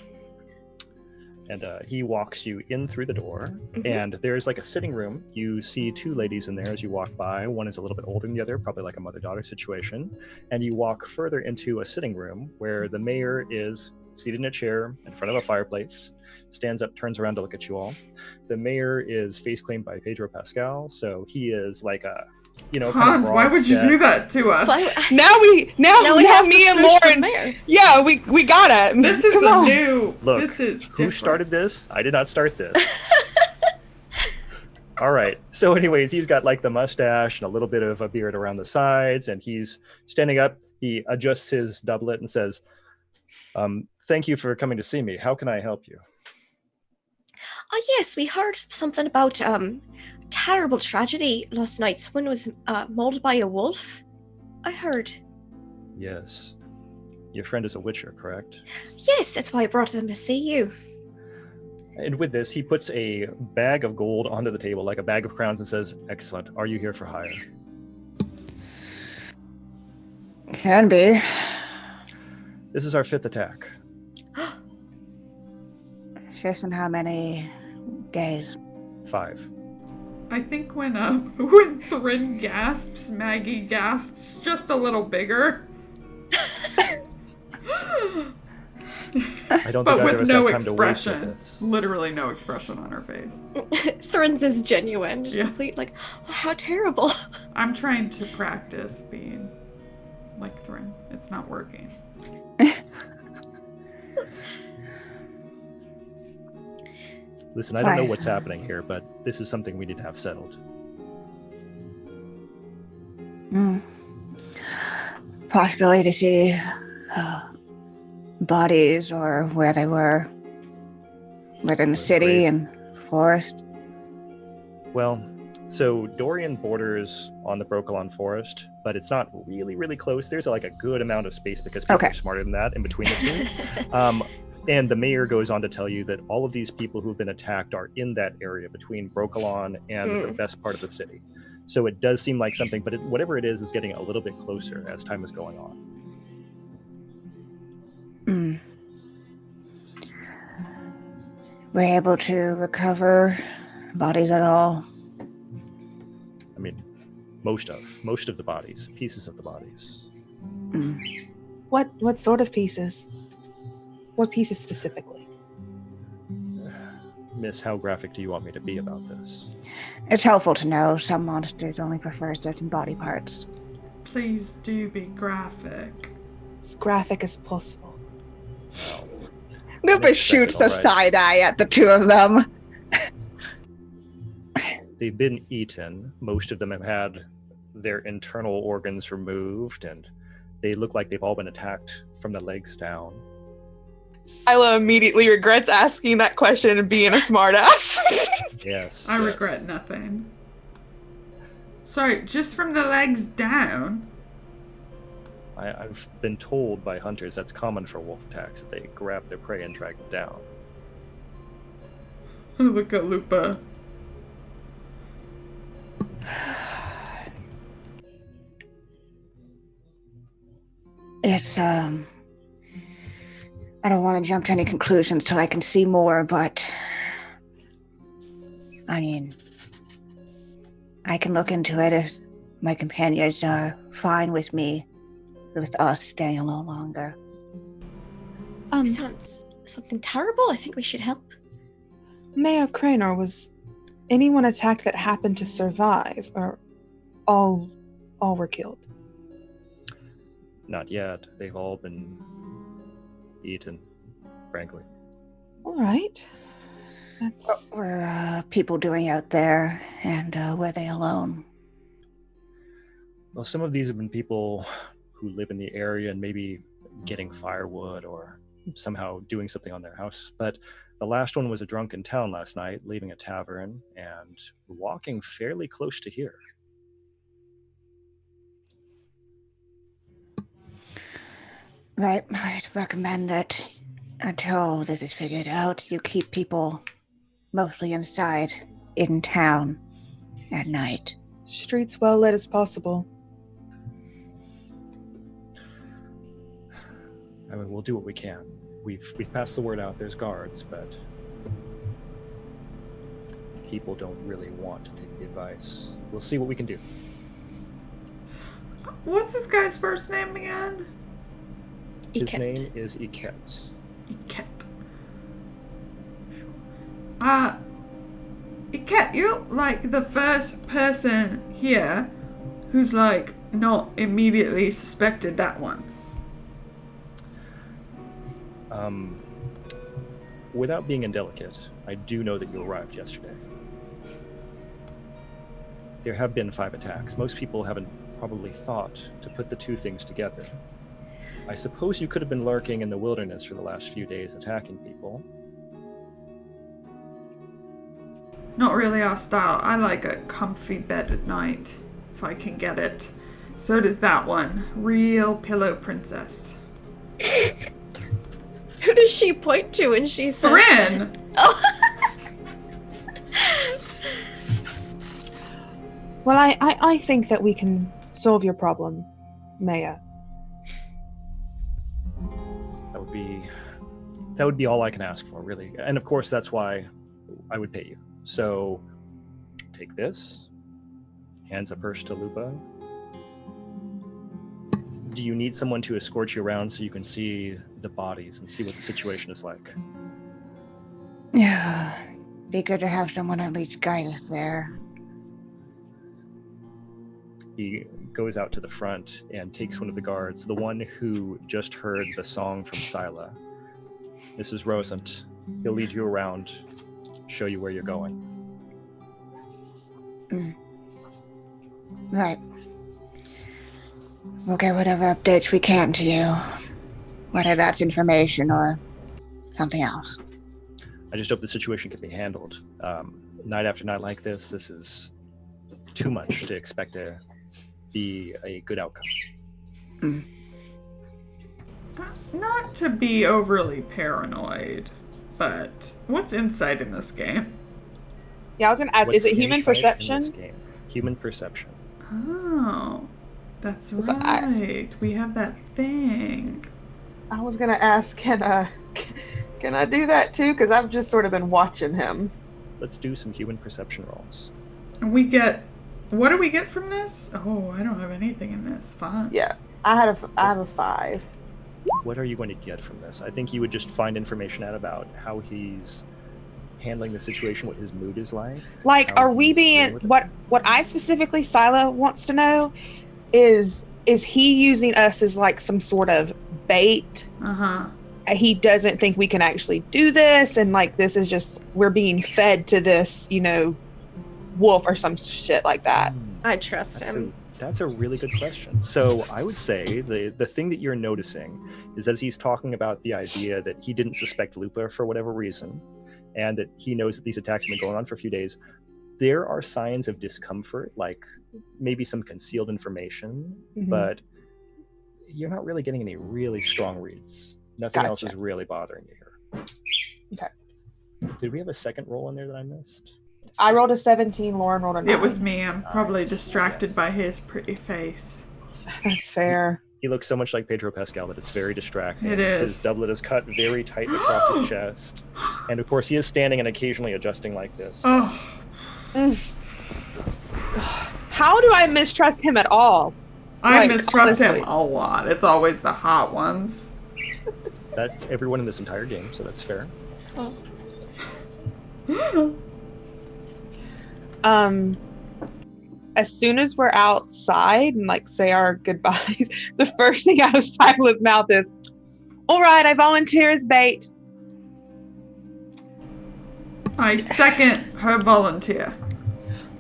And he walks you in through the door, and there's like a sitting room. You see two ladies in there as you walk by. One is a little bit older than the other, probably like a mother-daughter situation. And you walk further into a sitting room where the mayor is seated in a chair in front of a fireplace, stands up, turns around to look at you all. The mayor is face claimed by Pedro Pascal, so he is like a, kind Hans, of why would you do that to us? Now have me to and smooch the Lauren. mayor. Yeah, we got it. This is Come a on. new. Look, this is who different. started this? I did not start this. All right. So anyways, he's got like the mustache and a little bit of a beard around the sides, and he's standing up. He adjusts his doublet and says, thank you for coming to see me. How can I help you? Yes, we heard something about terrible tragedy last night. Someone was mauled by a wolf. I heard. Yes. Your friend is a witcher, correct? Yes, that's why I brought them to see you. And with this, he puts a bag of gold onto the table, like a bag of crowns, and says, excellent. Are you here for hire? Can be. This is our 5th attack. Just in how many days? 5. I think when Thrin gasps, Maggie gasps just a little bigger. I don't think But either of with us no have time to waste with expression. this. Literally no expression on her face. Thrin's is genuine, just Yeah. complete like, oh, how terrible. I'm trying to practice being like Thrin. It's not working. Listen, I don't know Fine. what's happening here, but this is something we need to have settled. Possibly to see bodies or where they were within the city and forest. Well, so Dorian borders on the Brokilon Forest, but it's not really, really close. There's like a good amount of space because people are smarter than that in between the two. And the mayor goes on to tell you that all of these people who've been attacked are in that area between Brokilon and the best part of the city. So it does seem like something, but whatever it is getting a little bit closer as time is going on. Were you able to recover bodies at all? I mean, most of the bodies, pieces of the bodies. What sort of pieces? What pieces specifically? Miss, how graphic do you want me to be about this? It's helpful to know some monsters only prefer certain body parts. Please do be graphic. As graphic as possible. Well, Lupus shoots a alright. side eye at the two of them. They've been eaten. Most of them have had their internal organs removed, and they look like they've all been attacked from the legs down. Isla immediately regrets asking that question and being a smartass. Yes. I yes. regret nothing. Sorry, just from the legs down? I've been told by hunters that's common for wolf attacks, that they grab their prey and drag them down. Look at Lupa. It's, I don't want to jump to any conclusions till I can see more, but I mean, I can look into it if my companions are fine with me, with us staying a little longer. Sounds something terrible. I think we should help. Mayor Cranor, was anyone attacked that happened to survive, or all were killed? Not yet. They've all been eaten, frankly. All right. That's What were people doing out there, and were they alone? Well, some of these have been people who live in the area and maybe getting firewood or somehow doing something on their house. But the last one was a drunk in town last night, leaving a tavern and walking fairly close to here. Right, I'd recommend that until this is figured out, you keep people mostly inside, in town, at night. streets well lit as possible. I mean, we'll do what we can. We've passed the word out. There's guards, but people don't really want to take the advice. We'll see what we can do. What's this guy's first name again? His Iket. name is Iket. Iket. Iket, you're like the first person here who's like not immediately suspected that one. Without being indelicate, I do know that you arrived yesterday. There have been 5 attacks. Most people haven't probably thought to put the two things together. I suppose you could have been lurking in the wilderness for the last few days attacking people. Not really our style. I like a comfy bed at night, if I can get it. So does that one. Real pillow princess. Who does she point to when she says? Thrin! Oh. Well, I think that we can solve your problem, Maya. That would be all I can ask for, really. And of course, that's why I would pay you. So, take this. Hands a purse to Lupa. do you need someone to escort you around so you can see the bodies and see what the situation is like? Yeah, be good to have someone at least guide us there. He goes out to the front and takes one of the guards, the one who just heard the song from Scylla. This is Rosant. He'll lead you around, show you where you're going. Right. We'll get whatever updates we can to you, whether that's information or something else. I just hope the situation can be handled. Night after night like this is too much to expect to be a good outcome. Not to be overly paranoid, but what's insight in this game? Yeah, I was gonna ask, What's is it human insight in perception? this game? Human perception. Oh, that's So right. We have that thing. I was gonna ask, can I do that too? Because I've just sort of been watching him. Let's do some human perception rolls. And we get... What do we get from this? Oh, I don't have anything in this. Fun. Yeah, I have a 5. What are you going to get from this? I think you would just find information out about how he's handling the situation, what his mood is like. Like, how are we he's dealing being with it. what I specifically Scylla wants to know is he using us as like some sort of bait? Uh-huh. He doesn't think we can actually do this, and like this is just we're being fed to this, wolf or some shit like that. I trust him. That's a really good question. So I would say the thing that you're noticing is as he's talking about the idea that he didn't suspect Lupa for whatever reason, and that he knows that these attacks have been going on for a few days, there are signs of discomfort, like maybe some concealed information, but you're not really getting any really strong reads. Nothing else is really bothering you here. Okay. Did we have a second roll in there that I missed? I rolled a 17, Lauren rolled a 9. It was me. I'm probably Nice. distracted Yes. by his pretty face. That's fair. He looks so much like Pedro Pascal that it's very distracting. It is. His doublet is cut very tight across his chest. And of course, he is standing and occasionally adjusting like this. Oh, How do I mistrust him at all? I Like, mistrust him honestly. a lot. It's always the hot ones. That's everyone in this entire game, so that's fair. As soon as we're outside and like say our goodbyes, the first thing out of Sila's mouth is, "All right, I volunteer as bait." I second her volunteer.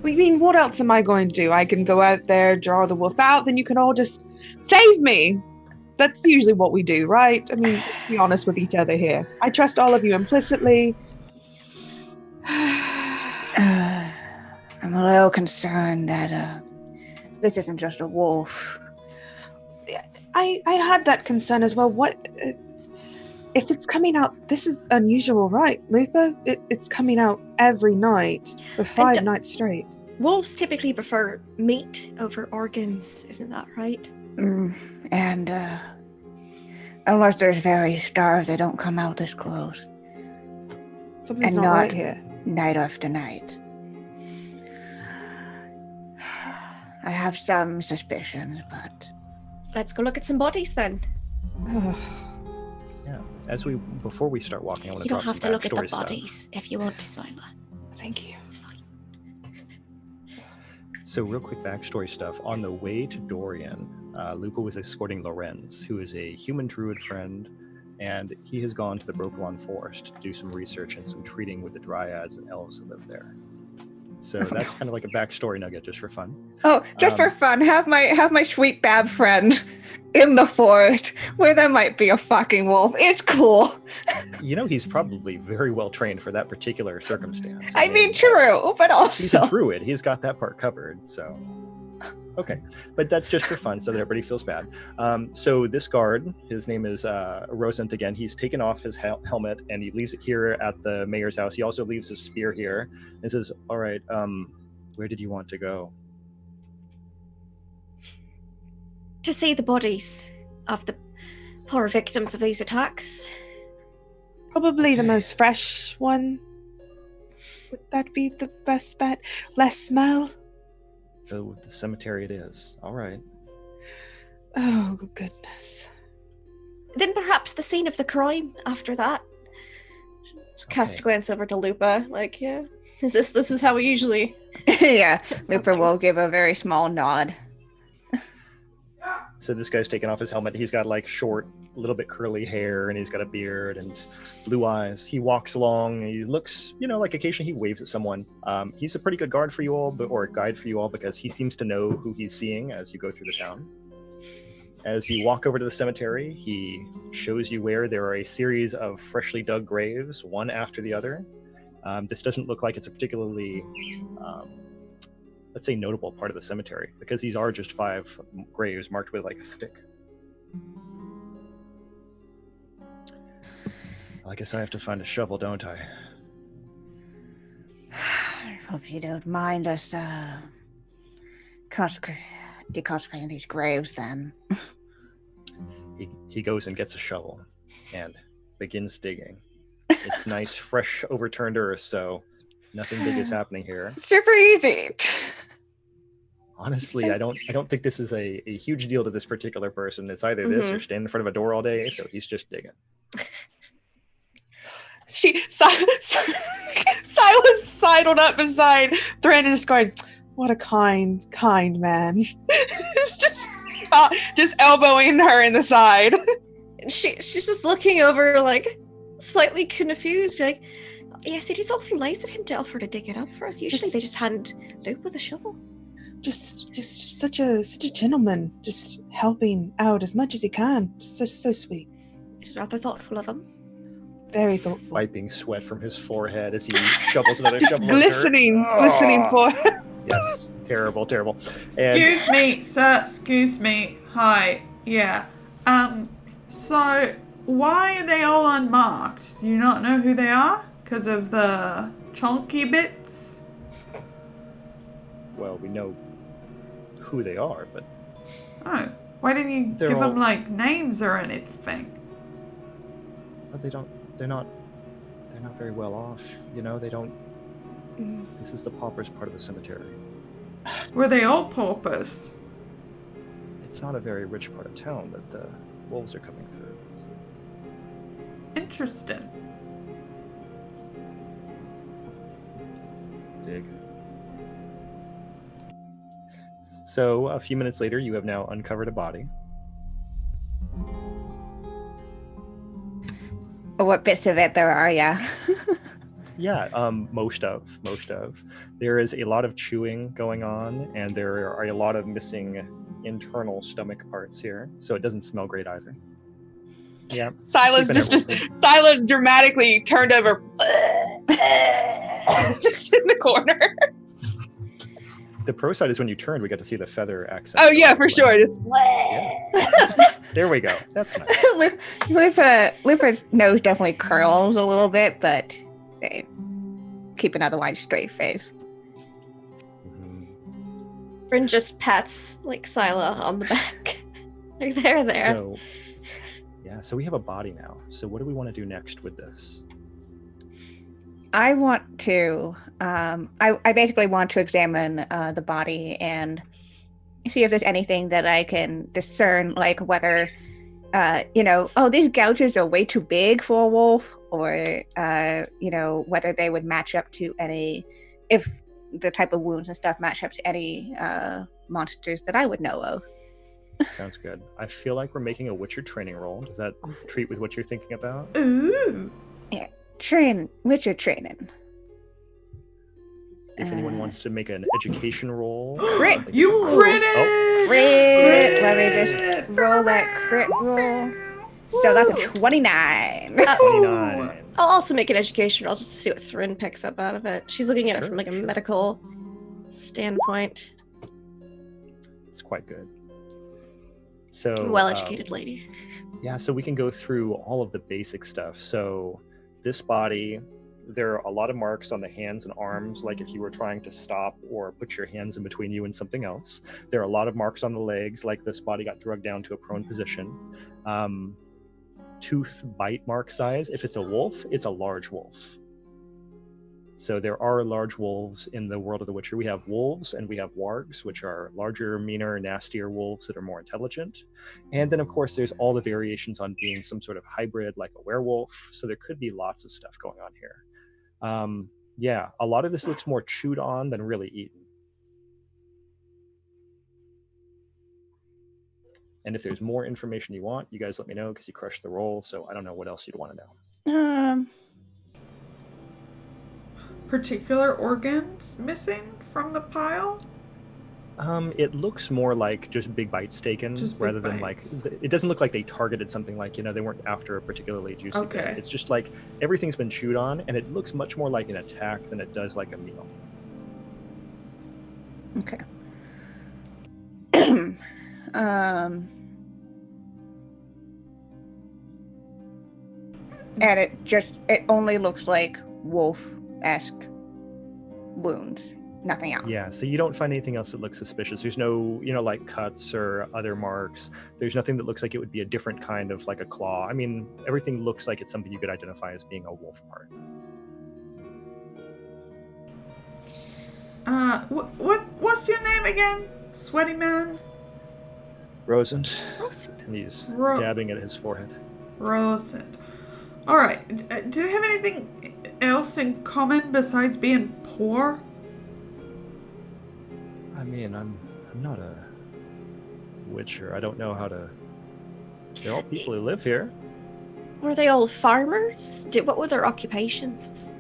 I mean, what else am I going to do? I can go out there, draw the wolf out, then you can all just save me. That's usually what we do, right? I mean, let's be honest with each other here. I trust all of you implicitly. I'm a little concerned that this isn't just a wolf. I had that concern as well. What if it's coming out? This is unusual, right, Lupa? It's coming out every night for 5 nights straight. Wolves typically prefer meat over organs, isn't that right? And unless they're very starved, they don't come out this close, Something's and not not- right here. night after night. I have some suspicions, but Let's go look at some bodies then. Yeah. Before we start walking, I want You to don't drop have some to look at the backstory stuff. bodies if you want to, Sila. Thank you. It's fine. So real quick backstory stuff. On the way to Dorian, Lupa was escorting Lorenz, who is a human druid friend, and he has gone to the Brokilon Forest to do some research and some treating with the dryads and elves that live there. So that's kind of like a backstory nugget just for fun. oh, just for fun, have my sweet bad friend in the forest where there might be a fucking wolf. It's cool. You know, he's probably very well trained for that particular circumstance. I mean, true, but He's a also druid. He's got that part covered. So, okay. But that's just for fun so that everybody feels bad. So this guard, his name is Rosant again. He's taken off his helmet and he leaves it here at the mayor's house. He also leaves his spear here and says, all right, where did you want to go? To see the bodies of the poor victims of these attacks. Probably the most fresh one. Would that be the best bet? Less smell? The cemetery it is. All right. Oh, goodness. Then perhaps the scene of the crime after that. Cast a Okay. glance over to Lupa, like, yeah. This is how we usually... Yeah, Looper will give a very small nod. So this guy's taking off his helmet. He's got like short, a little bit curly hair, and he's got a beard and blue eyes. He walks along. He looks, like occasionally he waves at someone. He's a pretty good guard for you all, or a guide for you all, because he seems to know who he's seeing as you go through the town. As you walk over to the cemetery, he shows you where there are a series of freshly dug graves, one after the other. This doesn't look like it's a particularly, let's say, notable part of the cemetery, because these are just 5 graves marked with like a stick. I guess I have to find a shovel, don't I? I hope you don't mind us deconsecrating these graves then. He goes and gets a shovel and begins digging. It's nice, fresh, overturned earth, so nothing big is happening here. Super easy. Honestly, I don't think this is a huge deal to this particular person. It's either this or stand in front of a door all day, so he's just digging. Silas sidled up beside Thrin and just going, "What a kind man." just elbowing her in the side. She's just looking over, like, slightly confused, like, yes, it is awfully nice of him to offer to dig it up for us. Usually they just hand Luke with a shovel. Just such a gentleman, just helping out as much as he can. So sweet. It's rather thoughtful of him. Very thoughtful. Wiping sweat from his forehead as he shovels another Just shovel of dirt. glistening for. Yes, terrible. Excuse me, sir. Excuse me. Hi. Yeah. So why are they all unmarked? Do you not know who they are? Because of the chunky bits? Well, we know who they are, but Oh. Why didn't you They're give all- them, like, names or anything? they're not very well off. They don't. This is the paupers part of the cemetery. Were they all paupers? It's not a very rich part of town that the wolves are coming through. Interesting. Dig. So a few minutes later, you have now uncovered a body. What bits of it there are, yeah. Yeah, most of. There is a lot of chewing going on, and there are a lot of missing internal stomach parts here, so it doesn't smell great either. Yeah. Silas keeping it just local. Silas dramatically turned over, just in the corner. The pro side is when you turned, we got to see the feather accent. Oh yeah, for It's like- sure. Just There we go. That's nice. Luper's nose definitely curls a little bit, but they keep an otherwise straight face. Mhm. Bryn just pats, like, Scylla on the back. Like, there. So we have a body now. So what do we want to do next with this? I want to, I basically want to examine the body and see if there's anything that I can discern, like whether, these gouges are way too big for a wolf, or, whether they would match up to if the type of wounds and stuff match up to any monsters that I would know of. Sounds good. I feel like we're making a Witcher training roll. Does that treat with what you're thinking about? Ooh. Witcher training. If anyone wants to make an education roll. Crit. You Ooh. crit Oh. it! Crit. Let me just roll that crit roll. So that's a Woo. 29. 29. I'll also make an education roll just to see what Thrin picks up out of it. She's looking at it Sure, from, like, a sure. medical standpoint. It's quite good. So Well-educated lady. Yeah, so we can go through all of the basic stuff. So this body, there are a lot of marks on the hands and arms, like if you were trying to stop or put your hands in between you and something else. There are a lot of marks on the legs, like this body got drugged down to a prone position. Tooth bite mark size. If it's a wolf, it's a large wolf. So there are large wolves in the world of The Witcher. We have wolves and we have wargs, which are larger, meaner, nastier wolves that are more intelligent. And then, of course, there's all the variations on being some sort of hybrid, like a werewolf. So there could be lots of stuff going on here. Yeah, a lot of this looks more chewed on than really eaten. And if there's more information you want, you guys let me know, because you crushed the roll. So I don't know what else you'd want to know. Particular organs missing from the pile? It looks more like just big bites taken, Just big rather than bites. like, it doesn't look like they targeted something like, they weren't after a particularly juicy bit. Okay. It's just like everything's been chewed on, and it looks much more like an attack than it does like a meal. Okay. And it only looks like wolf-esque wounds, nothing else. Yeah, so you don't find anything else that looks suspicious. There's no, like cuts or other marks. There's nothing that looks like it would be a different kind of like a claw. I mean, everything looks like it's something you could identify as being a wolf part. What's your name again? Sweaty man? Rosend. Rosend. And he's Ro- dabbing at his forehead. Rosend. Alright, do they have anything else in common besides being poor? I mean, I'm not a witcher. I don't know how to... They're all people who live here. Were they all farmers? What were their occupations?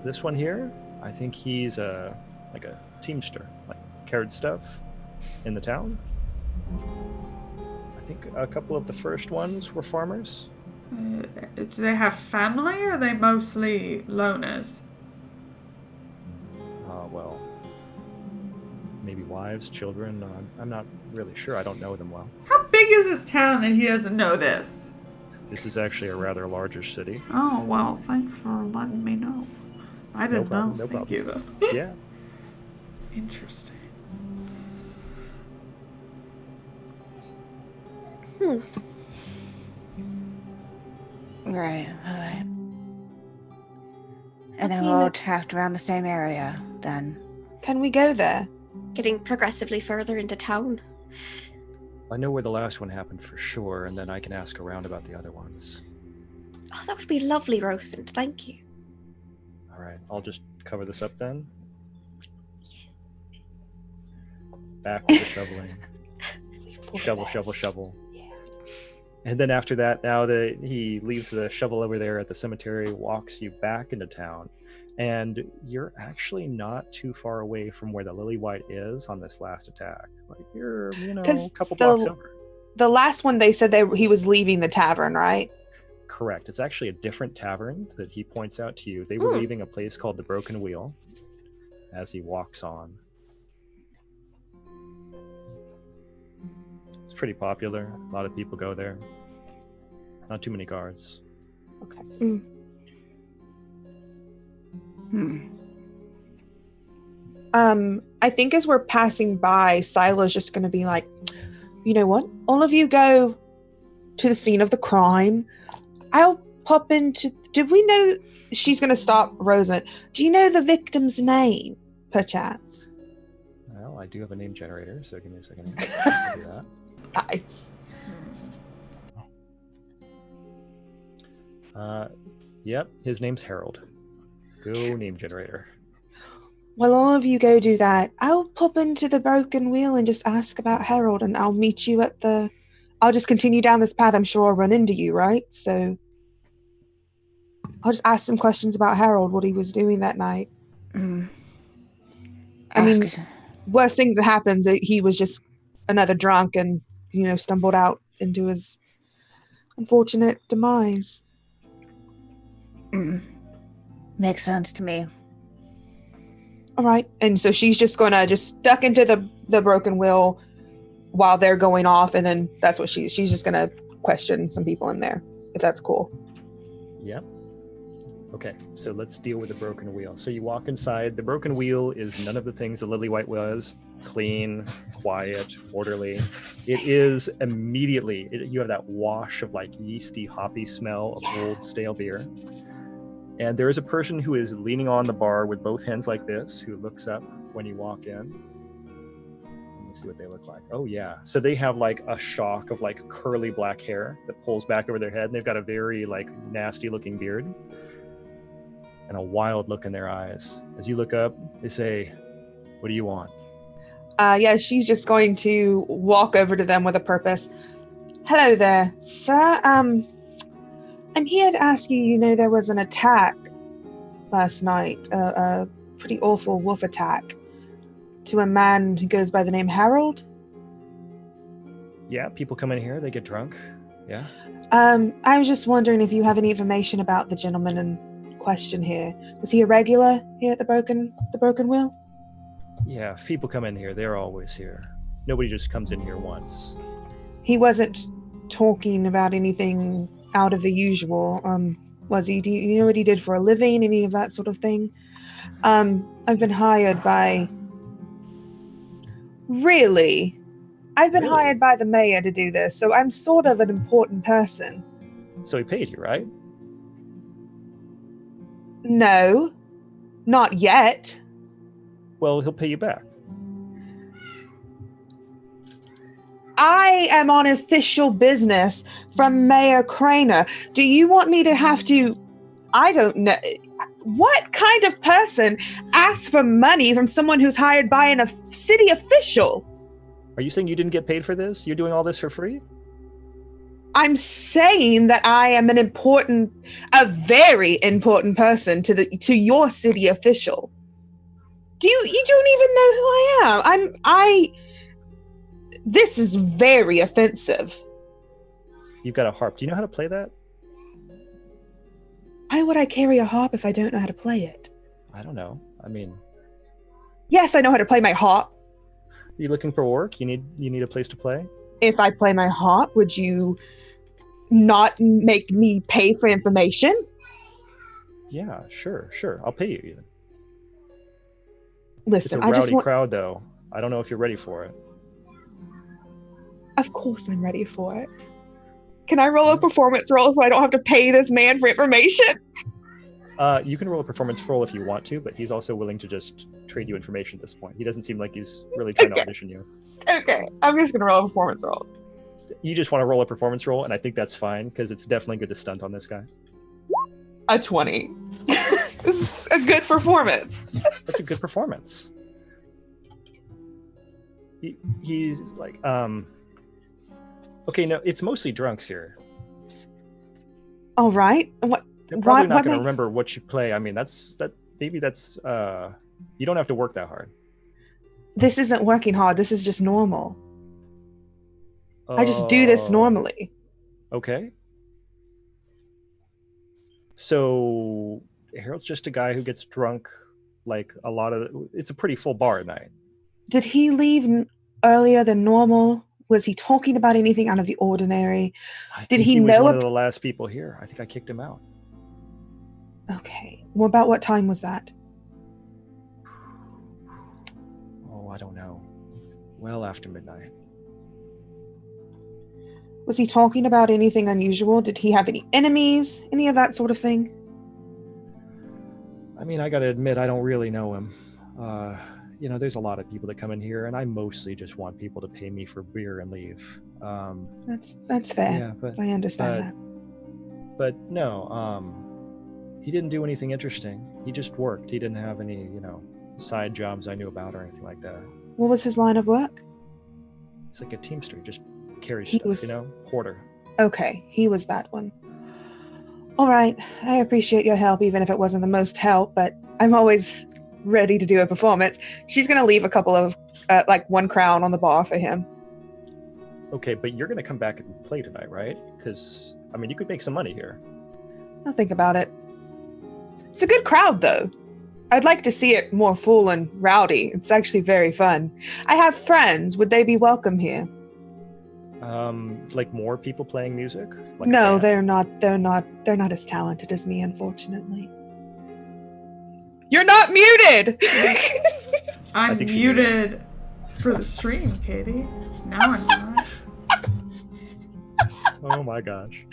This one here, I think he's like a teamster, like carried stuff in the town. I think a couple of the first ones were farmers. Do they have family, or are they mostly loners? Well, maybe wives, children. I'm not really sure. I don't know them well. How big is this town that he doesn't know this? This is actually a rather larger city. Oh, well, thanks for letting me know. I didn't know. No Thank problem. you, though. Yeah. Interesting. Right. And then we'll tracked around the same area, then. Can we go there? Getting progressively further into town. I know where the last one happened for sure, and then I can ask around about the other ones. Oh, that would be lovely, Rosend. Thank you. All right, I'll just cover this up then. Back to the shoveling. Shovel. And then after that, now that he leaves the shovel over there at the cemetery, walks you back into town, and you're actually not too far away from where the Lily White is on this last attack. Like you're, a couple blocks over. The last one, they said he was leaving the tavern, right? Correct. It's actually a different tavern that he points out to you. They were leaving a place called the Broken Wheel as he walks on. It's pretty popular. A lot of people go there. Not too many guards. Okay. I think as we're passing by, Sila's just going to be like, you know what? All of you go to the scene of the crime. I'll pop into... Did we know... She's going to stop Rosend. Do you know the victim's name, perchance? Well, I do have a name generator, so give me a second. I'll do that. Nice. Yep, his name's Harold. Go name generator. Well, all of you go do that. I'll pop into the Broken Wheel and just ask about Harold, and I'll meet you at the... I'll just continue down this path. I'm sure I'll run into you, right? So I'll just ask some questions about Harold, what he was doing that night. I mean, worst thing that happens, he was just another drunk and, stumbled out into his unfortunate demise. Makes sense to me. All right. And so she's just going to just duck into the Broken Wheel while they're going off, and then that's what she's just going to question some people in there, if that's cool. Yep. Okay, so let's deal with the Broken Wheel. So you walk inside. The Broken Wheel is none of the things the Lily White was. Clean, quiet, orderly. It is immediately, you have that wash of like yeasty, hoppy smell of old stale beer. And there is a person who is leaning on the bar with both hands like this, who looks up when you walk in. Let me see what they look like. Oh yeah. So they have like a shock of like curly black hair that pulls back over their head, and they've got a very like nasty looking beard and a wild look in their eyes. As you look up, they say, "What do you want?" Yeah, she's just going to walk over to them with a purpose. Hello there, sir. I'm here to ask you, there was an attack last night, a pretty awful wolf attack to a man who goes by the name Harold. Yeah, people come in here, they get drunk. Yeah. I was just wondering if you have any information about the gentleman in question here. Was he a regular here at the Broken Wheel? Yeah, if people come in here, they're always here. Nobody just comes in here once. He wasn't talking about anything out of the usual, was he? Do you know what he did for a living, any of that sort of thing? I've been hired by... Really? I've been hired by the mayor to do this, so I'm sort of an important person. So he paid you, right? No, not yet. Well, he'll pay you back. I am on official business from Mayor Craner. Do you want me to have to... I don't know. What kind of person asks for money from someone who's hired by a city official? Are you saying you didn't get paid for this? You're doing all this for free? I'm saying that I am a very important person to your city official. You don't even know who I am. This is very offensive. You've got a harp. Do you know how to play that? Why would I carry a harp if I don't know how to play it? I don't know. I mean... Yes, I know how to play my harp. Are you looking for work? You need a place to play? If I play my harp, would you not make me pay for information? Yeah, sure. I'll pay you even. Listen, it's a rowdy crowd, though. I don't know if you're ready for it. Of course I'm ready for it. Can I roll a performance roll so I don't have to pay this man for information? You can roll a performance roll if you want to, but he's also willing to just trade you information at this point. He doesn't seem like he's really trying to audition you. Okay, I'm just going to roll a performance roll. You just want to roll a performance roll, and I think that's fine, because it's definitely good to stunt on this guy. A 20. It's a good performance. That's a good performance. He's like, okay, no, it's mostly drunks here. All right. What? They're probably not going to remember what you play. I mean, maybe that's you don't have to work that hard. This isn't working hard. This is just normal. I just do this normally. Okay. So Harold's just a guy who gets drunk like it's a pretty full bar at night. Did he leave earlier than normal? Was he talking about anything out of the ordinary? Did he know? He was one of the last people here. I think I kicked him out. Okay. Well, about what time was that? Oh, I don't know. Well, after midnight. Was he talking about anything unusual? Did he have any enemies? Any of that sort of thing? I mean, I gotta admit, I don't really know him. There's a lot of people that come in here, and I mostly just want people to pay me for beer and leave. That's fair. Yeah, but I understand that. But no, he didn't do anything interesting. He just worked. He didn't have any, side jobs I knew about or anything like that. What was his line of work? It's like a teamster, just carry stuff, porter. Okay, he was that one. All right, I appreciate your help, even if it wasn't the most help, but I'm always ready to do a performance. She's going to leave a couple of, 1 crown on the bar for him. Okay, but you're going to come back and play tonight, right? Because, you could make some money here. I'll think about it. It's a good crowd, though. I'd like to see it more full and rowdy. It's actually very fun. I have friends. Would they be welcome here? Like more people playing music? Like no, they're not. They're not as talented as me, unfortunately. You're not muted! I'm muted for the stream, Katie. Now I'm not. Oh my gosh.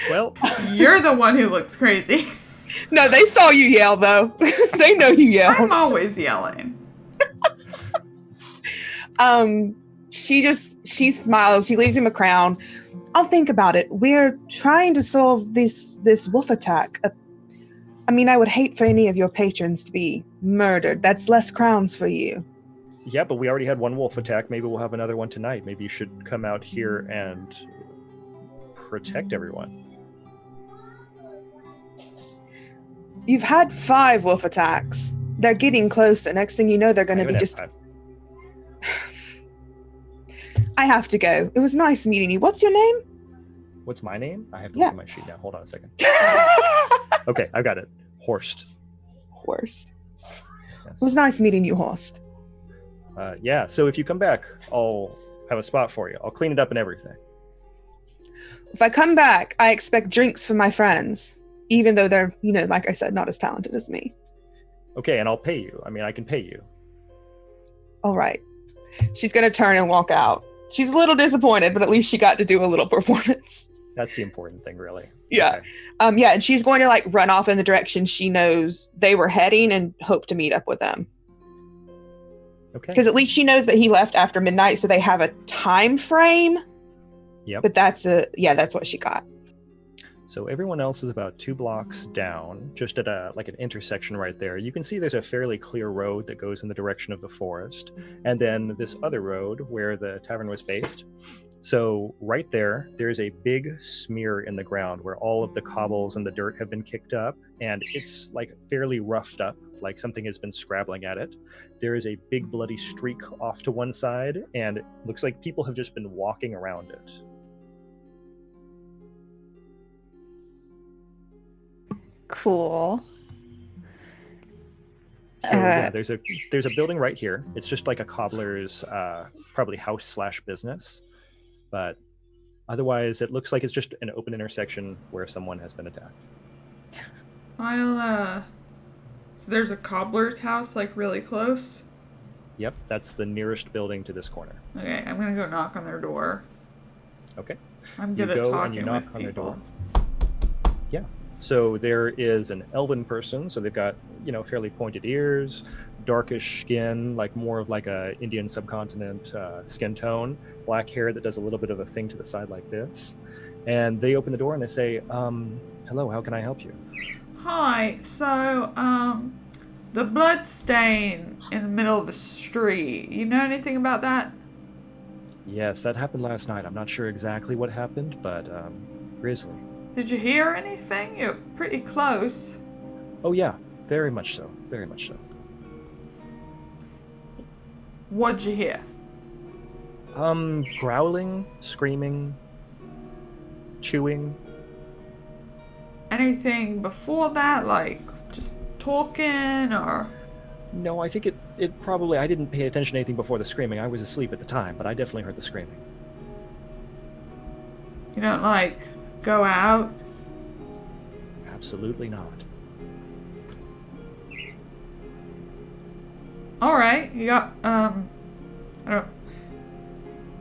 Well, You're the one who looks crazy. No, they saw you yell though. They know you I'm yelled. always yelling. She smiles. She leaves him a crown. I'll think about it. We're trying to solve this wolf attack. I mean, I would hate for any of your patrons to be murdered. That's less crowns for you. yeah, but we already had one wolf attack. Maybe we'll have another one tonight. Maybe you should come out here and protect everyone. You've had 5 wolf attacks. They're getting closer. Next thing you know, they're going to be just... I have to go. It was nice meeting you. What's your name? What's my name? I have to Yeah. look at my sheet now. Hold on a second. Okay, I've got it. Horst. Horst. Yes. It was nice meeting you, Horst. Yeah, so if you come back, I'll have a spot for you. I'll clean it up and everything. If I come back, I expect drinks for my friends, even though they're, like I said, not as talented as me. Okay, and I'll pay you. I mean, I can pay you. All right. She's going to turn and walk out. She's a little disappointed, but at least she got to do a little performance. That's the important thing, really. Yeah. Okay. Yeah, and she's going to run off in the direction she knows they were heading and hope to meet up with them. Okay. Because at least she knows that he left after midnight, so they have a time frame. Yep. But that's what she got. So everyone else is about 2 blocks down, just at an intersection right there. You can see there's a fairly clear road that goes in the direction of the forest, and then this other road where the tavern was based. So right there's a big smear in the ground where all of the cobbles and the dirt have been kicked up, and it's fairly roughed up, like something has been scrabbling at it. There is a big bloody streak off to one side, and it looks like people have just been walking around it. Cool. So yeah, there's a building right here. It's just like a cobbler's probably house / business, but otherwise it looks like it's just an open intersection where someone has been attacked. So there's a cobbler's house really close. Yep, that's the nearest building to this corner. Okay, I'm gonna go knock on their door. Okay. I'm You good at go talking and you knock with on their people. door. Yeah. So there is an elven person, so they've got, fairly pointed ears, darkish skin, more of a Indian subcontinent skin tone, black hair that does a little bit of a thing to the side like this. And they open the door and they say, hello, how can I help you? Hi, so, the blood stain in the middle of the street, you know anything about that? Yes, that happened last night. I'm not sure exactly what happened, but grisly. Did you hear anything? You're pretty close. Oh yeah, very much so. Very much so. What'd you hear? Growling, screaming, chewing. Anything before that, just talking or... No, I think it probably, I didn't pay attention to anything before the screaming. I was asleep at the time, but I definitely heard the screaming. You don't, go out? Absolutely not. Alright, you got,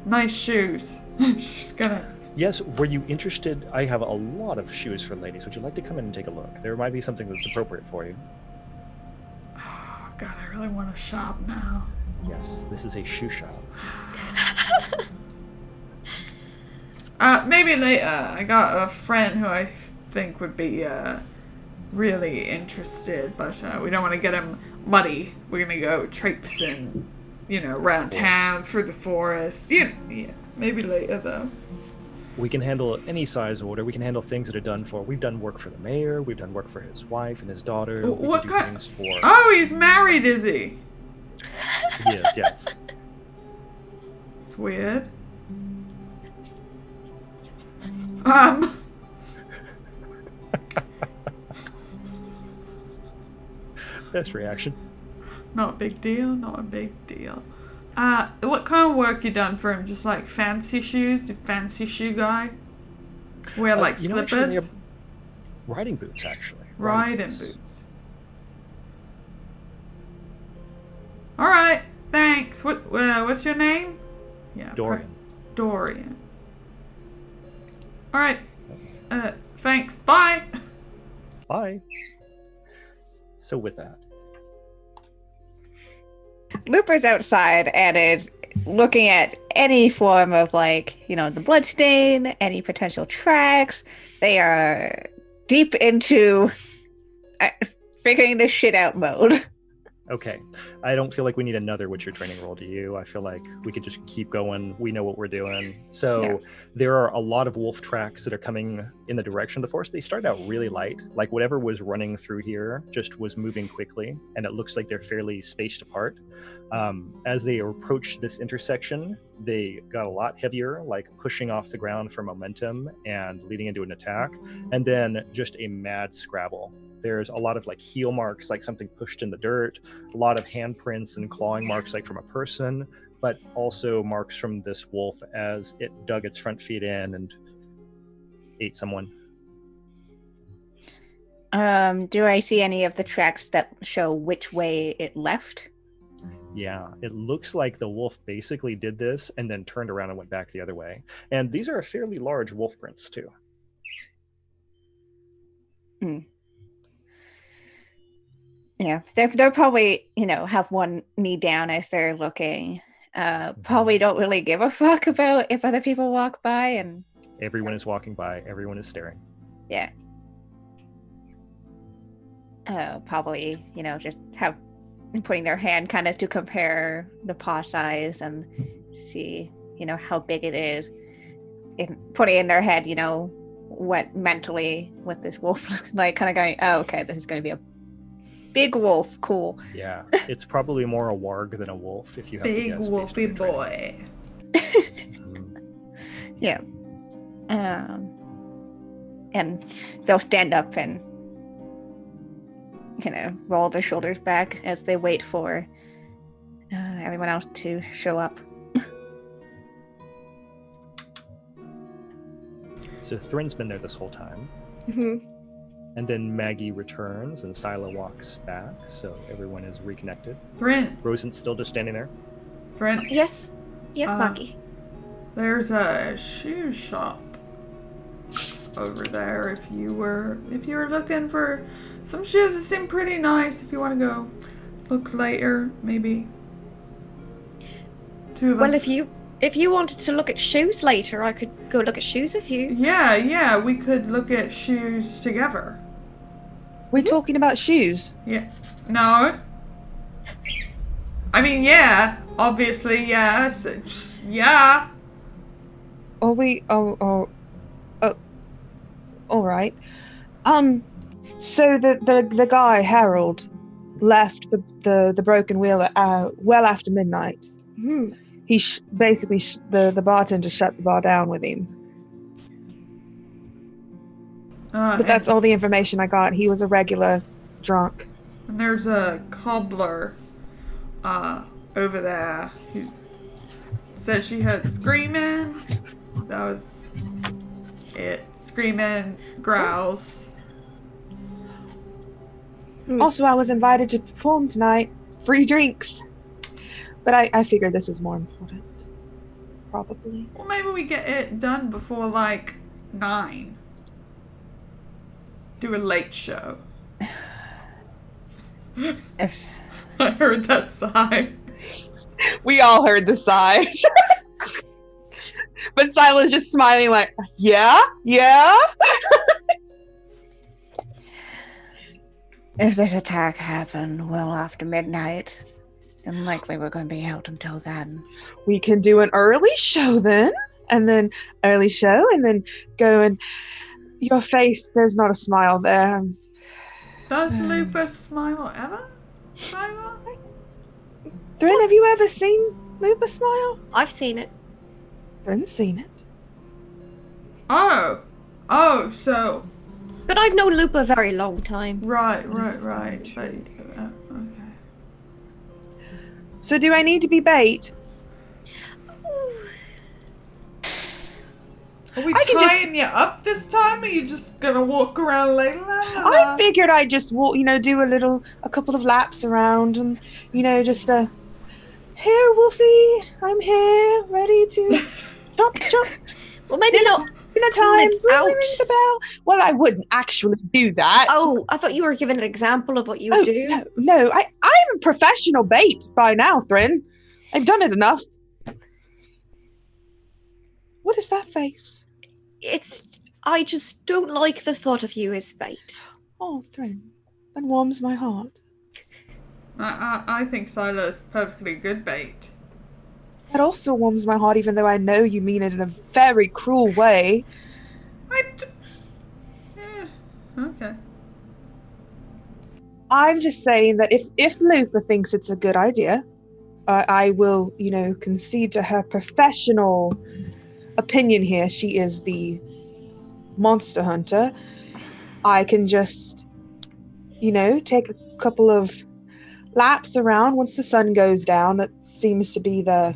nice shoes. She's gonna... Yes, were you interested? I have a lot of shoes for ladies. Would you like to come in and take a look? There might be something that's appropriate for you. Oh, God, I really want to shop now. Yes, this is a shoe shop. Maybe later. I got a friend who I think would be, really interested, but, we don't want to get him muddy. We're gonna go traipsing, around town, through the forest. Yeah, maybe later, though. We can handle any size order. We can handle things that are done for. We've done work for the mayor. We've done work for his wife and his daughter. What we can do kind? things for... Oh, he's married, is he? Yes, yes. It's weird. Best reaction. Not a big deal. Not a big deal. What kind of work you done for him? Just fancy shoes? You fancy shoe guy? Wear Actually, slippers? riding boots, actually. Riding boots. All right. Thanks. What's your name? Yeah. Dorian. Dorian. All right. Thanks. Bye. Bye. So with that, Looper's outside and is looking at any form of the blood stain, any potential tracks. They are deep into figuring this shit out mode. okay. I don't feel like we need another Witcher training roll, do you? I feel like we could just keep going. We know what we're doing. So Yeah. there are a lot of wolf tracks that are coming in the direction of the forest. They started out really light. Like whatever was running through here just was moving quickly, and it looks like they're fairly spaced apart. As they approached this intersection, they got a lot heavier, like pushing off the ground for momentum and leading into an attack, and then just a mad scrabble. There's a lot of heel marks, like something pushed in the dirt, a lot of handprints and clawing marks like from a person, but also marks from this wolf as it dug its front feet in and ate someone. Do I see any of the tracks that show which way it left? Yeah, it looks like the wolf basically did this and then turned around and went back the other way. And these are fairly large wolf prints too. Yeah, they're probably, have one knee down as they're looking. Probably don't really give a fuck about if other people walk by, and Everyone is walking by, everyone is staring. yeah. Probably, just have putting their hand kind of to compare the paw size and see, how big it is. And putting in their head, what mentally with this wolf, kind of going, oh, okay, this is going to be a big wolf. Cool. Yeah, it's probably more a warg than a wolf if you have to Big guess. wolfy boy. Yeah. And they'll stand up and, roll their shoulders back as they wait for everyone else to show up. So Thrin's been there this whole time. Mm-hmm. And then Maggie returns and Scylla walks back, so everyone is reconnected. Thrint. Rosen's still just standing there. Thrint. Yes, Uh, Maggie. There's a shoe shop over there if you were looking for some shoes that seem pretty nice. If you want to go look later, maybe. Two of us. Well, if you wanted to look at shoes later, I could go look at shoes with you. Yeah, we could look at shoes together. We're talking about shoes. Yeah. No. I mean, yeah. Obviously, yes. Yeah. All right. So the guy Harold left the Broken Wheel well after midnight. Hmm. He basically the bartender shut the bar down with him. But that's all the information I got. He was a regular drunk. And there's a cobbler over there who said she heard screaming. That was it. Screaming, growls. Also, I was invited to perform tonight. Free drinks. But I figured this is more important. Probably. Well, maybe we get it done before 9. Do a late show. If I heard that sigh. We all heard the sigh. But Sila's just smiling like, yeah? If this attack happened well after midnight, then likely we're going to be out until then. We can do an early show then. And then go and your face, there's not a smile there. Does Lupus smile ever? Smile? Thrin, have you ever seen Lupa smile? I've seen it. Thrin's seen it. Oh, so But I've known Lupa a very long time. right. But, okay. So do I need to be bait? Are we I can just- tying you up this time? Or are you just gonna walk around later? I figured I'd just walk, do a couple of laps around and, just here, Wolfie, I'm here, ready to chop. Well, maybe not Dinner Clean time. it Will out. we ring the bell? Well, I wouldn't actually do that. Oh, I thought you were giving an example of what you Oh, do. no. I'm a professional bait by now, Thrin. I've done it enough. What is that face? I just don't like the thought of you as bait. Oh, Thrin. That warms my heart. I think Sila's perfectly good bait. That also warms my heart, even though I know you mean it in a very cruel way. Yeah, okay. I'm just saying that if Lupa thinks it's a good idea, I will, concede to her professional opinion here. She is the monster hunter. I can just, take a couple of laps around once the sun goes down. That seems to be the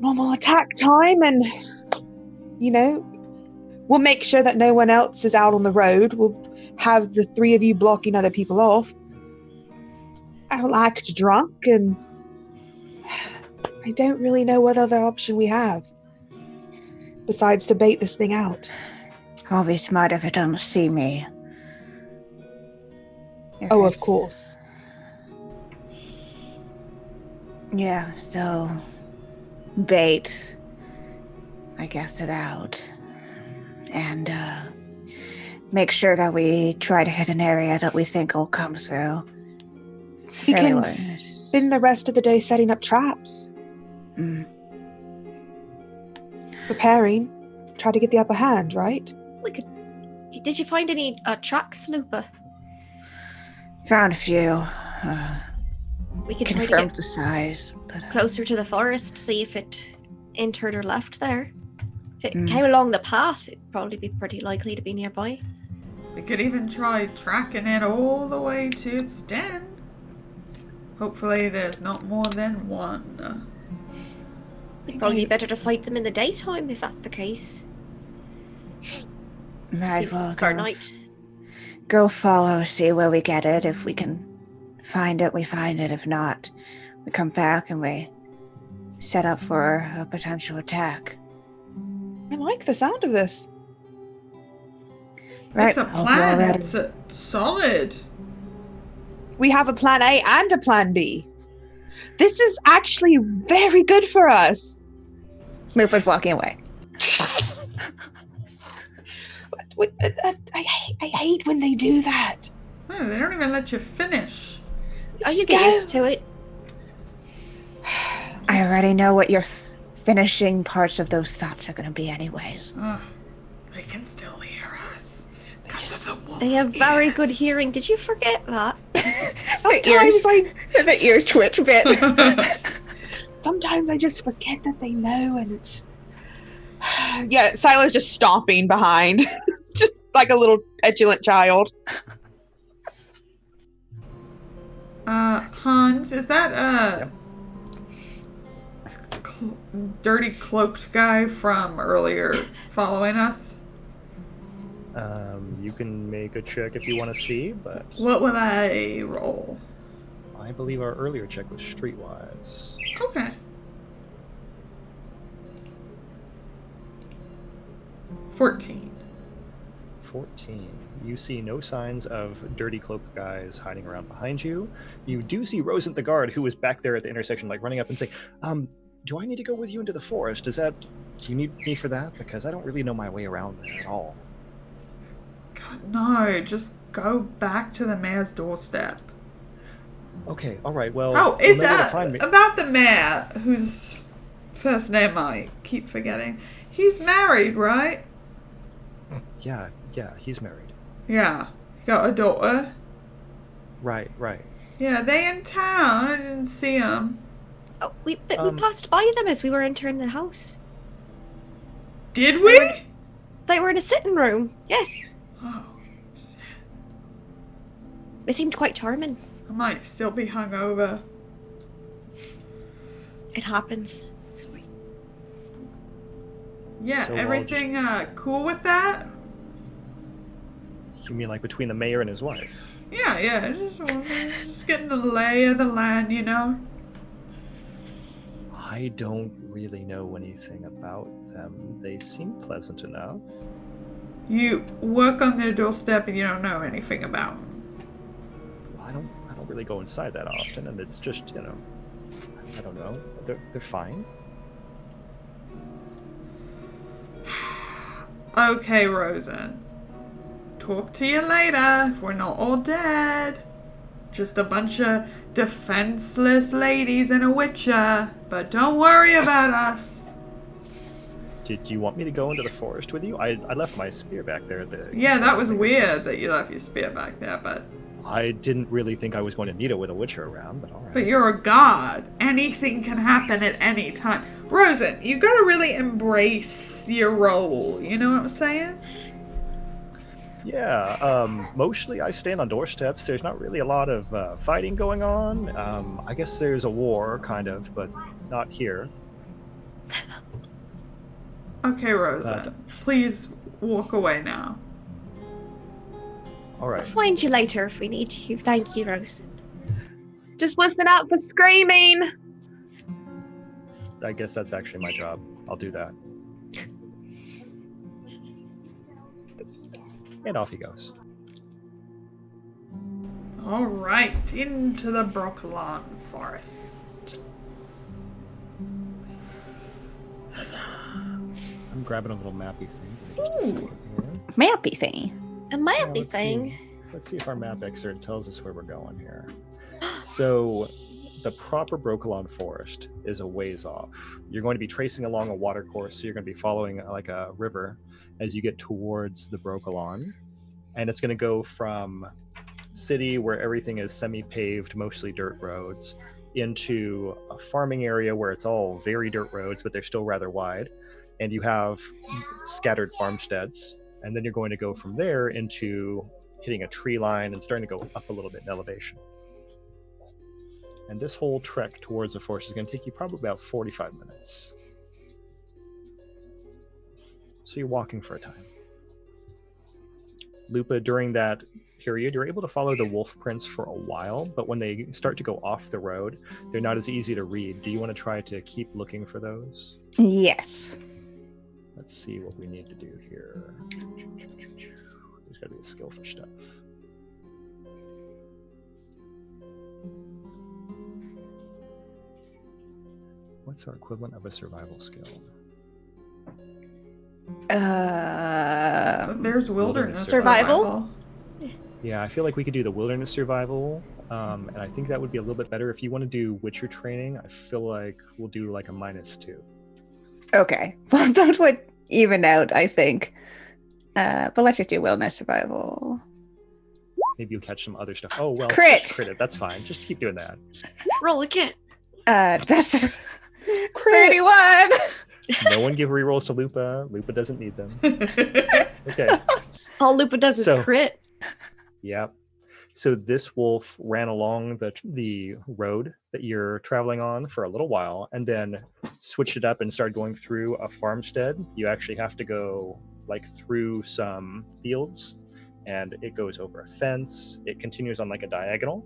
normal attack time, and we'll make sure that no one else is out on the road. We'll have the three of you blocking other people off. I'll act drunk, and I don't really know what other option we have besides to bait this thing out. I'll be smart if it doesn't see me. Oh, of course. Yeah, so bait. I guessed it out. And make sure that we try to hit an area that we think will come through. We can Anyway. spend the rest of the day setting up traps. Preparing. Try to get the upper hand, right? Did you find any tracks, Lupa? Found a few. We could try to Confirmed get the size. But, closer to the forest, see if it entered or left there. If it came along the path, it'd probably be pretty likely to be nearby. We could even try tracking it all the way to its den. Hopefully there's not more than one. It'd probably be better to fight them in the daytime if that's the case. might Seems well like our go, night. go follow, see where we get it. If we can find it, we find it. If not, we come back and we set up for a potential attack. I like the sound of this. Right. It's a hope you're plan. ready. It's solid. We have a plan A and a plan B. This is actually very good for us. Lupa's walking away. I hate when they do that. Oh, they don't even let you finish. Oh, you get used to it. I already know what your finishing parts of those thoughts are going to be anyways. They can still hear us. Because of the wolf They have very ears. good hearing. Did you forget that? The ear twitch bit. Sometimes I just forget that they know, and it's just... Yeah, Sila's just stomping behind. Just like a little petulant child. Hans, is that dirty cloaked guy from earlier following us? You can make a check if you want to see, but What would I roll? I believe our earlier check was streetwise. Okay. 14. 14. You see no signs of dirty cloaked guys hiding around behind you. You do see Rosent the guard, who was back there at the intersection, like running up and saying, do I need to go with you into the forest? Do you need me for that? Because I don't really know my way around there at all. God, no. Just go back to the mayor's doorstep. Okay, alright, well, Oh, you'll is know where to that find me. about the mayor, whose first name I keep forgetting? He's married, right? Yeah, he's married. Yeah. Got a daughter. Right. Yeah, they in town. I didn't see them. Oh, we passed by them as we were entering the house. Did we? They were in a sitting room. Yes. Oh, They seemed quite charming. I might still be hungover. It happens. Sorry. Yeah, So I'll everything cool with that? You mean like between the mayor and his wife? Yeah, just getting the lay of the land, you know? I don't really know anything about them. They seem pleasant enough. You work on their doorstep and you don't know anything about them. Well, I don't really go inside that often, and it's just, I don't know. They're fine. Okay, Rosen. Talk to you later if we're not all dead. Just a bunch of defenseless ladies and a witcher. But don't worry about us. Did you want me to go into the forest with you? I left my spear back there. Yeah, that was weird that you left your spear back there, but... I didn't really think I was going to need it with a witcher around, but alright. But you're a god. Anything can happen at any time. Rosen, you gotta really embrace your role. You know what I'm saying? Yeah, mostly I stand on doorsteps. There's not really a lot of fighting going on. I guess there's a war, kind of, but not here. Okay, Rosen. Please walk away now. All right. We'll find you later if we need you. Thank you, Rose. Just listen out for screaming. I guess that's actually my job. I'll do that. And off he goes. All right, into the Brokilon Forest. I'm grabbing a little mappy thing. Ooh. Mappy thingy. A mappy let's thing. Let's see if our map excerpt tells us where we're going here. So, the proper Brokilon Forest is a ways off. You're going to be tracing along a water course, so you're going to be following like a river as you get towards the Brokilon. And it's going to go from city, where everything is semi-paved, mostly dirt roads, into a farming area where it's all very dirt roads, but they're still rather wide. And you have scattered farmsteads. And then you're going to go from there into hitting a tree line and starting to go up a little bit in elevation. And this whole trek towards the forest is going to take you probably about 45 minutes. So you're walking for a time. Lupa, during that period, you're able to follow the wolf prints for a while, but when they start to go off the road, they're not as easy to read. Do you want to try to keep looking for those? Yes. Let's see what we need to do here. There's got to be a skill for stuff. What's our equivalent of a survival skill? There's wilderness survival. Yeah, I feel like we could do the wilderness survival, and I think that would be a little bit better. If you want to do Witcher training, I feel like we'll do like a -2. Okay. Well, that would even out, I think. But let's just do wilderness survival. Maybe you'll catch some other stuff. Oh, well, Crit! just crit it. That's fine. Just keep doing that. Roll again. That's 31. No one give rerolls to Lupa. Lupa doesn't need them. Okay. All Lupa does is So- crit. Yep. So this wolf ran along the road that you're traveling on for a little while, and then switched it up and started going through a farmstead. You actually have to go like through some fields, and it goes over a fence. It continues on like a diagonal,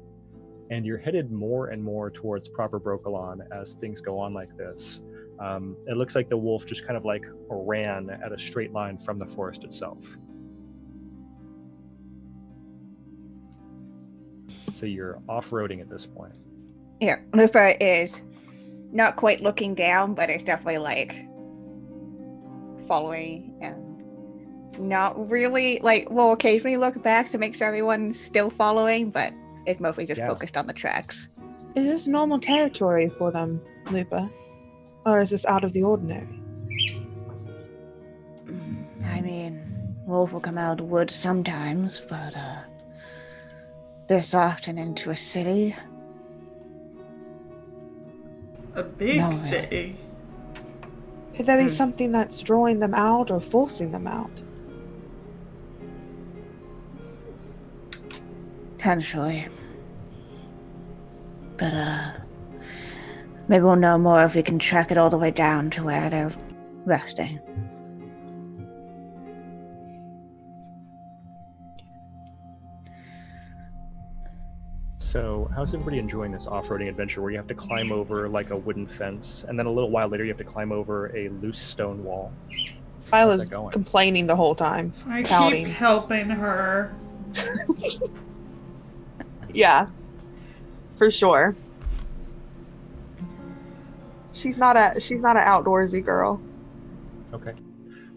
and you're headed more and more towards proper Brokilon as things go on like this. It looks like the wolf just kind of like ran at a straight line from the forest itself. So you're off-roading at this point. Yeah, Lupa is not quite looking down, but it's definitely like following and not really like we'll occasionally look back to make sure everyone's still following, but it's mostly just Yeah. focused on the tracks. Is this normal territory for them, Lupa? Or is this out of the ordinary? I mean, wolf will come out of the woods sometimes, but this often into a city. A big No. city. Could there be something that's drawing them out or forcing them out? Potentially. But maybe we'll know more if we can track it all the way down to where they're resting. So, how's everybody enjoying this off-roading adventure where you have to climb over like a wooden fence, and then a little while later you have to climb over a loose stone wall? Sila's that going? complaining the whole time. I Pouting. keep helping her. Yeah, for sure. She's not an outdoorsy girl. Okay.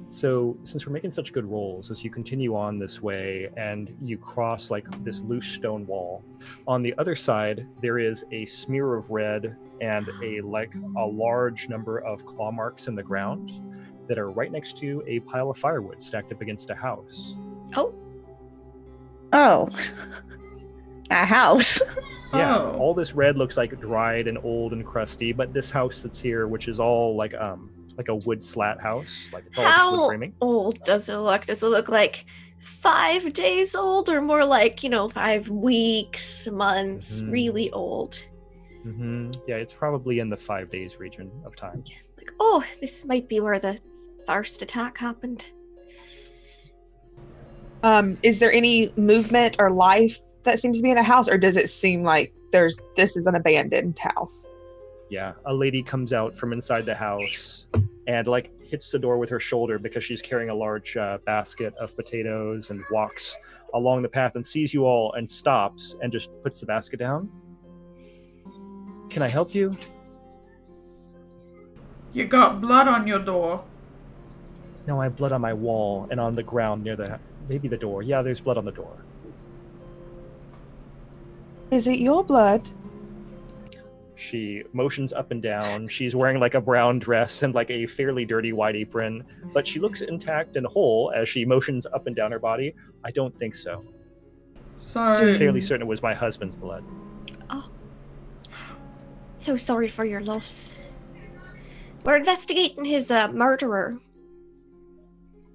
So, since we're making such good rolls, as you continue on this way and you cross like this loose stone wall, on the other side there is a smear of red and a large number of claw marks in the ground that are right next to a pile of firewood stacked up against a house. Oh, Oh. A house. Yeah, Oh. all this red looks like dried and old and crusty, but this house that's here, which is all like a wood slat house, like it's all just wood how framing. old does it look? Does it look like 5 days old, or more like 5 weeks, months, Mhm. really old? Yeah, it's probably in the 5 days region of time. Like, oh, this might be where the first attack happened. Is there any movement or life that seems to be in the house, or does it seem like this is an abandoned house? Yeah, a lady comes out from inside the house and like hits the door with her shoulder because she's carrying a large basket of potatoes, and walks along the path and sees you all and stops and just puts the basket down. Can I help you? You got blood on your door. No, I have blood on my wall and on the ground near maybe the door. Yeah, there's blood on the door. Is it your blood? She motions up and down. She's wearing like a brown dress and like a fairly dirty white apron, but she looks intact and whole as she motions up and down her body. I don't think so. So Fairly certain it was my husband's blood. Oh, so sorry for your loss. We're investigating his murderer.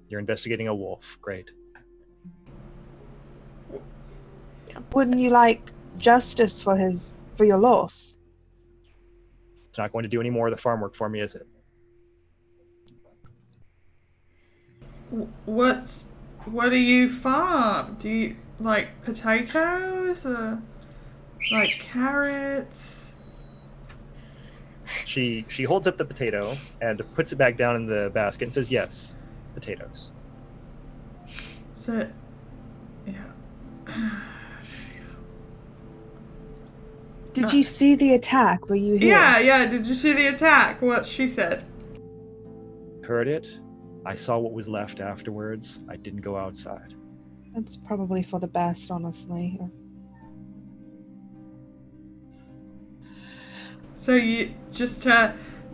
You're investigating a wolf. Great. Wouldn't you like justice for your loss? It's not going to do any more of the farm work for me, is it? what do you farm? Do you like potatoes or like carrots? She holds up the potato and puts it back down in the basket and says, "Yes, potatoes." So, yeah. Did you see the attack? Were you here? Yeah. Did you see the attack? What she said? Heard it. I saw what was left afterwards. I didn't go outside. That's probably for the best, honestly. So you just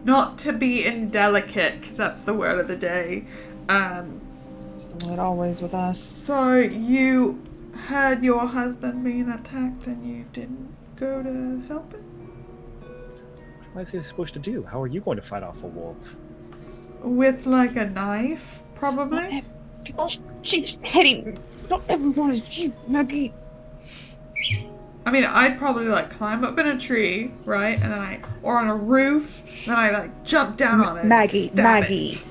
not to be indelicate, because that's the word of the day. It's the word always with us. So you heard your husband being attacked and you didn't go to help him? What is he supposed to do? How are you going to fight off a wolf? With like a knife, probably? She's hitting. Not everyone is you, Maggie. I mean, I'd probably like climb up in a tree, right? And then or on a roof, then I like jump down on it. and Maggie. stab it.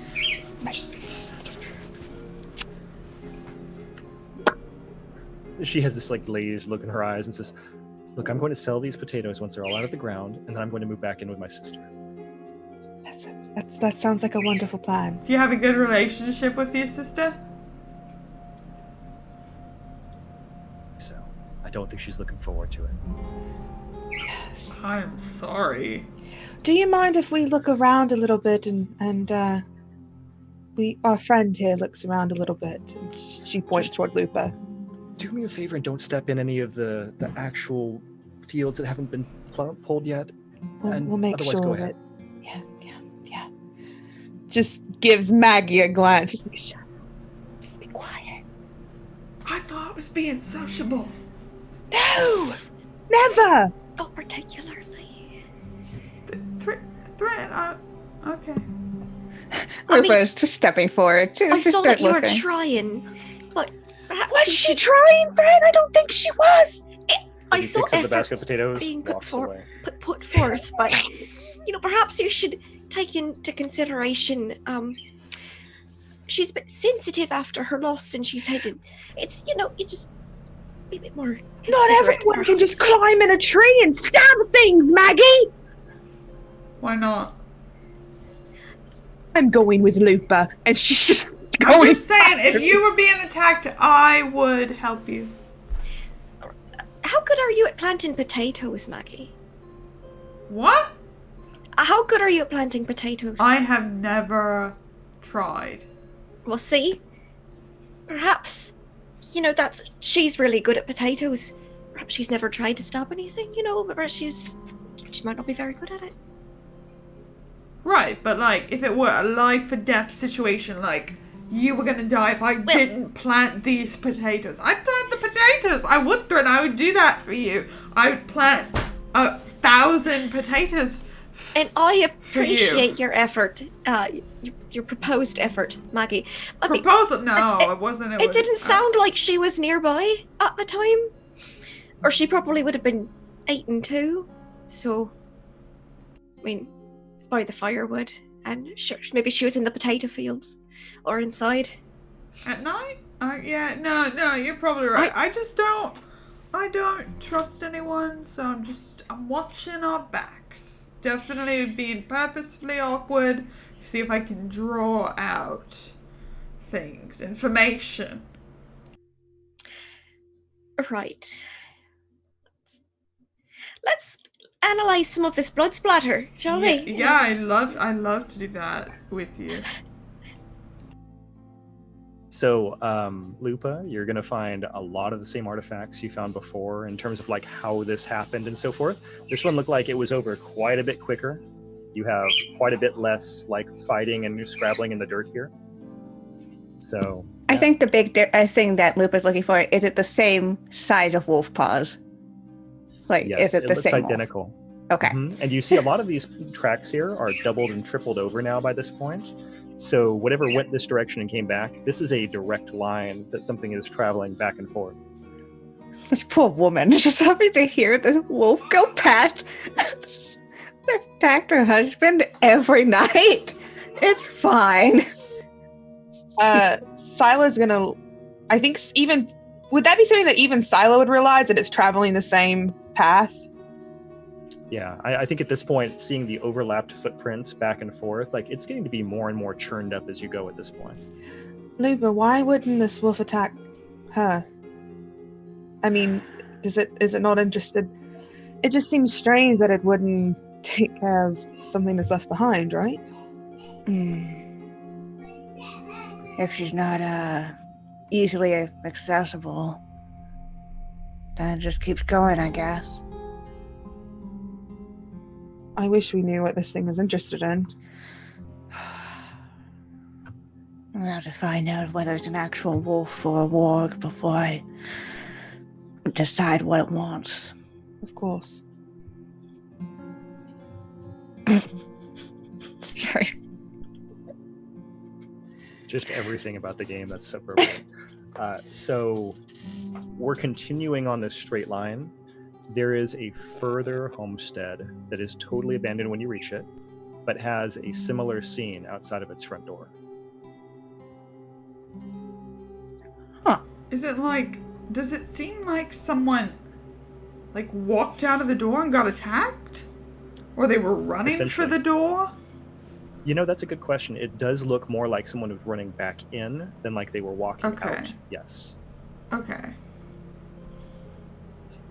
She has this like glazed look in her eyes and says, "Look, I'm going to sell these potatoes once they're all out of the ground, and then I'm going to move back in with my sister." That sounds like a wonderful plan. Do you have a good relationship with your sister? So, I don't think she's looking forward to it. Yes. I'm sorry. Do you mind if we look around a little bit and our friend here looks around a little bit? And she points toward Lupa. Do me a favor and don't step in any of the actual fields that haven't been pulled yet. And We'll make otherwise, sure go of ahead. it. Yeah. Just gives Maggie a glance. Just like, shut up. Just be quiet. I thought it was being sociable. No! Never! Not particularly. Threat. Okay. I mean- Lupa's just stepping forward. I Just saw start that you were looking. trying, but perhaps Was you she should trying, Fred? I don't think she was. I He saw picks up the effort basket of potatoes, being put walks for- away. put forth, but perhaps you should take into consideration she's been sensitive after her loss, and she's had to. It's you just be a bit more Not considerate, everyone can just perhaps. climb in a tree and stab things, Maggie! Why not? I'm going with Lupa, and she's just I'm going. just saying, if you were being attacked, I would help you. How good are you at planting potatoes, Maggie? What? How good are you at planting potatoes? I have never tried. Well, see? Perhaps, she's really good at potatoes. Perhaps she's never tried to stab anything, but perhaps she might not be very good at it. Right, but like, if it were a life or death situation, like, you were gonna die if I didn't plant these potatoes. I'd plant the potatoes! I would, Thrin, I would do that for you. I would plant 1,000 potatoes. And I appreciate your effort, your proposed effort, Maggie. Proposal? No, it wasn't. It didn't sound like she was nearby at the time. Or she probably would have been eaten too. So, I mean, it's by the firewood. And sure, maybe she was in the potato fields. Or inside. At night? Yeah, no, you're probably right. I don't trust anyone, so I'm watching our backs. Definitely being purposefully awkward. See if I can draw out things, information. Right. Let's analyze some of this blood splatter, shall we? Yeah, I love to do that with you. So, Lupa, you're going to find a lot of the same artifacts you found before in terms of like how this happened and so forth. This one looked like it was over quite a bit quicker. You have quite a bit less like fighting and scrabbling in the dirt here. So, I think the big thing that Lupa's looking for, is it the same size of wolf paws? Like, yes, is it the looks same wolf? identical. Okay. Mm-hmm. And you see a lot of these tracks here are doubled and tripled over now by this point. So whatever went this direction and came back, this is a direct line that something is traveling back and forth. This poor woman is just having to hear the wolf go past, attack her husband every night. It's fine. Sila's gonna. I think even. Would that be something that even Sila would realize, that it's traveling the same path? Yeah, I think at this point, seeing the overlapped footprints back and forth, like it's getting to be more and more churned up as you go at this point. Lupa, why wouldn't this wolf attack her? I mean, is it not interested? It just seems strange that it wouldn't take care of something that's left behind, right? If she's not easily accessible, then it just keeps going, I guess. I wish we knew what this thing was interested in. I'll have to find out whether it's an actual wolf or a warg before I decide what it wants. Of course. Sorry. Just everything about the game that's so perfect. So we're continuing on this straight line. There is a further homestead that is totally abandoned when you reach it, but has a similar scene outside of its front door. Is it like, does it seem like someone like walked out of the door and got attacked? Or they were running for the door? You know, that's a good question. It does look more like someone was running back in than like they were walking out. Yes. Okay.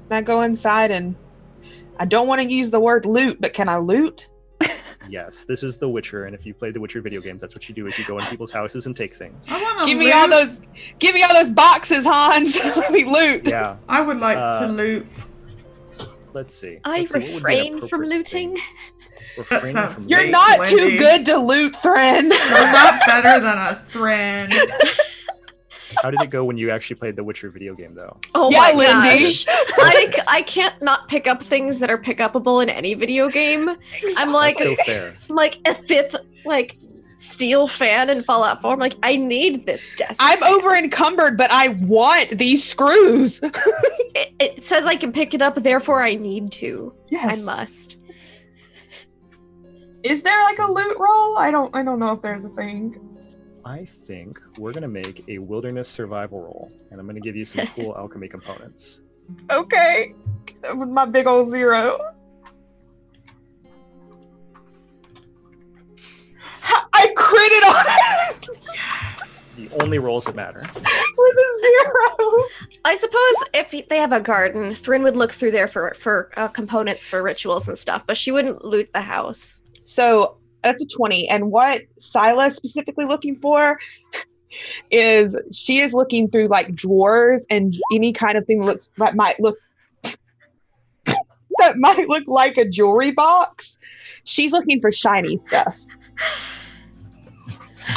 Now go inside, and I don't want to use the word loot, but can I loot? Yes, this is The Witcher, and if you play The Witcher video games, that's what you do: is you go in people's houses and take things. I want to Give me all those boxes, Hans. Let me loot. Yeah. I would like to loot. Let's see. I Let's see, what would be an refrain from appropriate looting. thing? Refraining sounds from You're Wait, not Wendy. too good to loot, friend. You're not better than us, Thrin. How did it go when you actually played the Witcher video game, though? Oh Yeah, my Lindy. gosh. I can't not pick up things that are pick upable in any video game. I'm like That's so fair. I'm like a fifth like steel fan in Fallout 4. I'm like, I need this desk. I'm fan. over encumbered, but I want these screws. It says I can pick it up, therefore I need to. Yes. I must. Is there like a loot roll? I don't know if there's a thing. I think we're going to make a wilderness survival roll, and I'm going to give you some cool alchemy components. Okay. With my big old 0. I critted on it Yes. The only rolls that matter. with a 0. I suppose if they have a garden, Thrin would look through there for components for rituals and stuff, but she wouldn't loot the house. So that's a 20. And what Sila's specifically looking for is she is looking through like drawers and any kind of thing that might look like a jewelry box. She's looking for shiny stuff.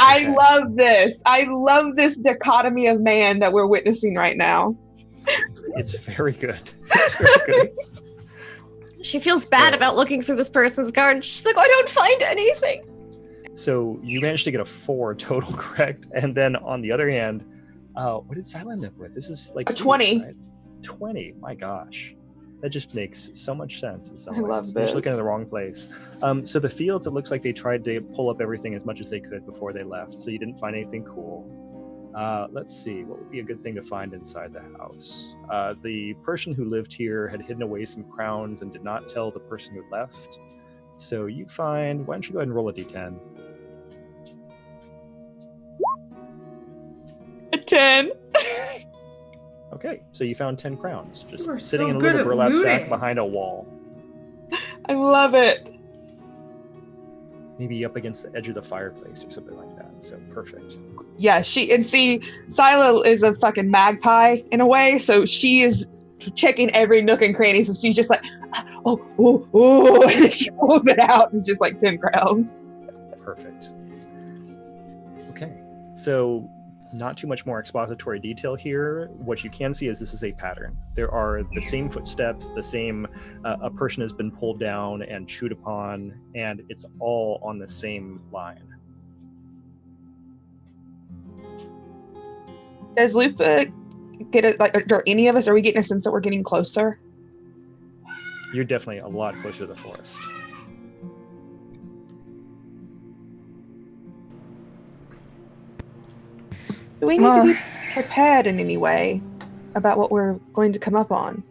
I love this. I love this dichotomy of man that we're witnessing right now. It's very good. It's very good. She feels bad about looking through this person's garden. She's like, I don't find anything. So you managed to get a 4 total, correct? And then on the other hand, what did Sila end up with? This is like A 20. Right? 20. My gosh. That just makes so much sense in some I ways. love You're just looking this. in the wrong place. So the fields, it looks like they tried to pull up everything as much as they could before they left. So you didn't find anything cool. Let's see, what would be a good thing to find inside the house? The person who lived here had hidden away some crowns and did not tell the person who left. So you find, why don't you go ahead and roll a d10? A 10. Okay, so you found 10 crowns, just You are sitting so in a good little at burlap sack looting. behind a wall. I love it. Maybe up against the edge of the fireplace or something like that. So perfect. Yeah, Sila is a fucking magpie in a way, so she is checking every nook and cranny. So she's just like, oh, and she pulls it out. It's just like 10 crowns. Perfect. Okay, so not too much more expository detail here. What you can see is this is a pattern. There are the same footsteps, the same, a person has been pulled down and chewed upon, and it's all on the same line. Does Lupa get it? Like, are any of us? Are we getting a sense that we're getting closer? You're definitely a lot closer to the forest. Do we need to be prepared in any way about what we're going to come up on?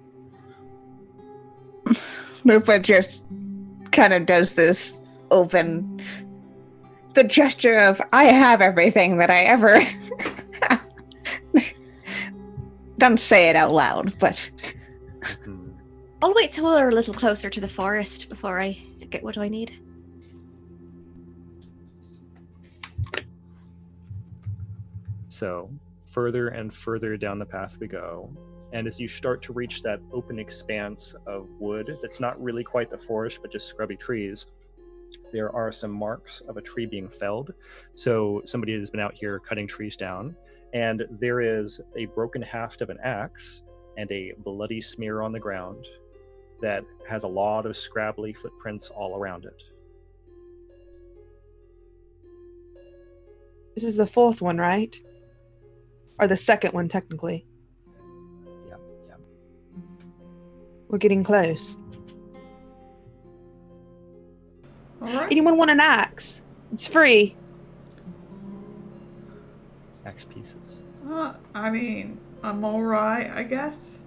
Lupa just kind of does this the gesture of, I have everything that I ever... Don't say it out loud, but... Hmm. I'll wait till we're a little closer to the forest before I get what I need. So further and further down the path we go, and as you start to reach that open expanse of wood that's not really quite the forest but just scrubby trees, there are some marks of a tree being felled. So somebody has been out here cutting trees down, and there is a broken haft of an axe and a bloody smear on the ground that has a lot of scrabbly footprints all around it. This is the 4th one, right? Or the 2nd one, technically. Yeah. We're getting close. All right. Anyone want an axe? It's free. Axe pieces. I mean, I'm all right, I guess.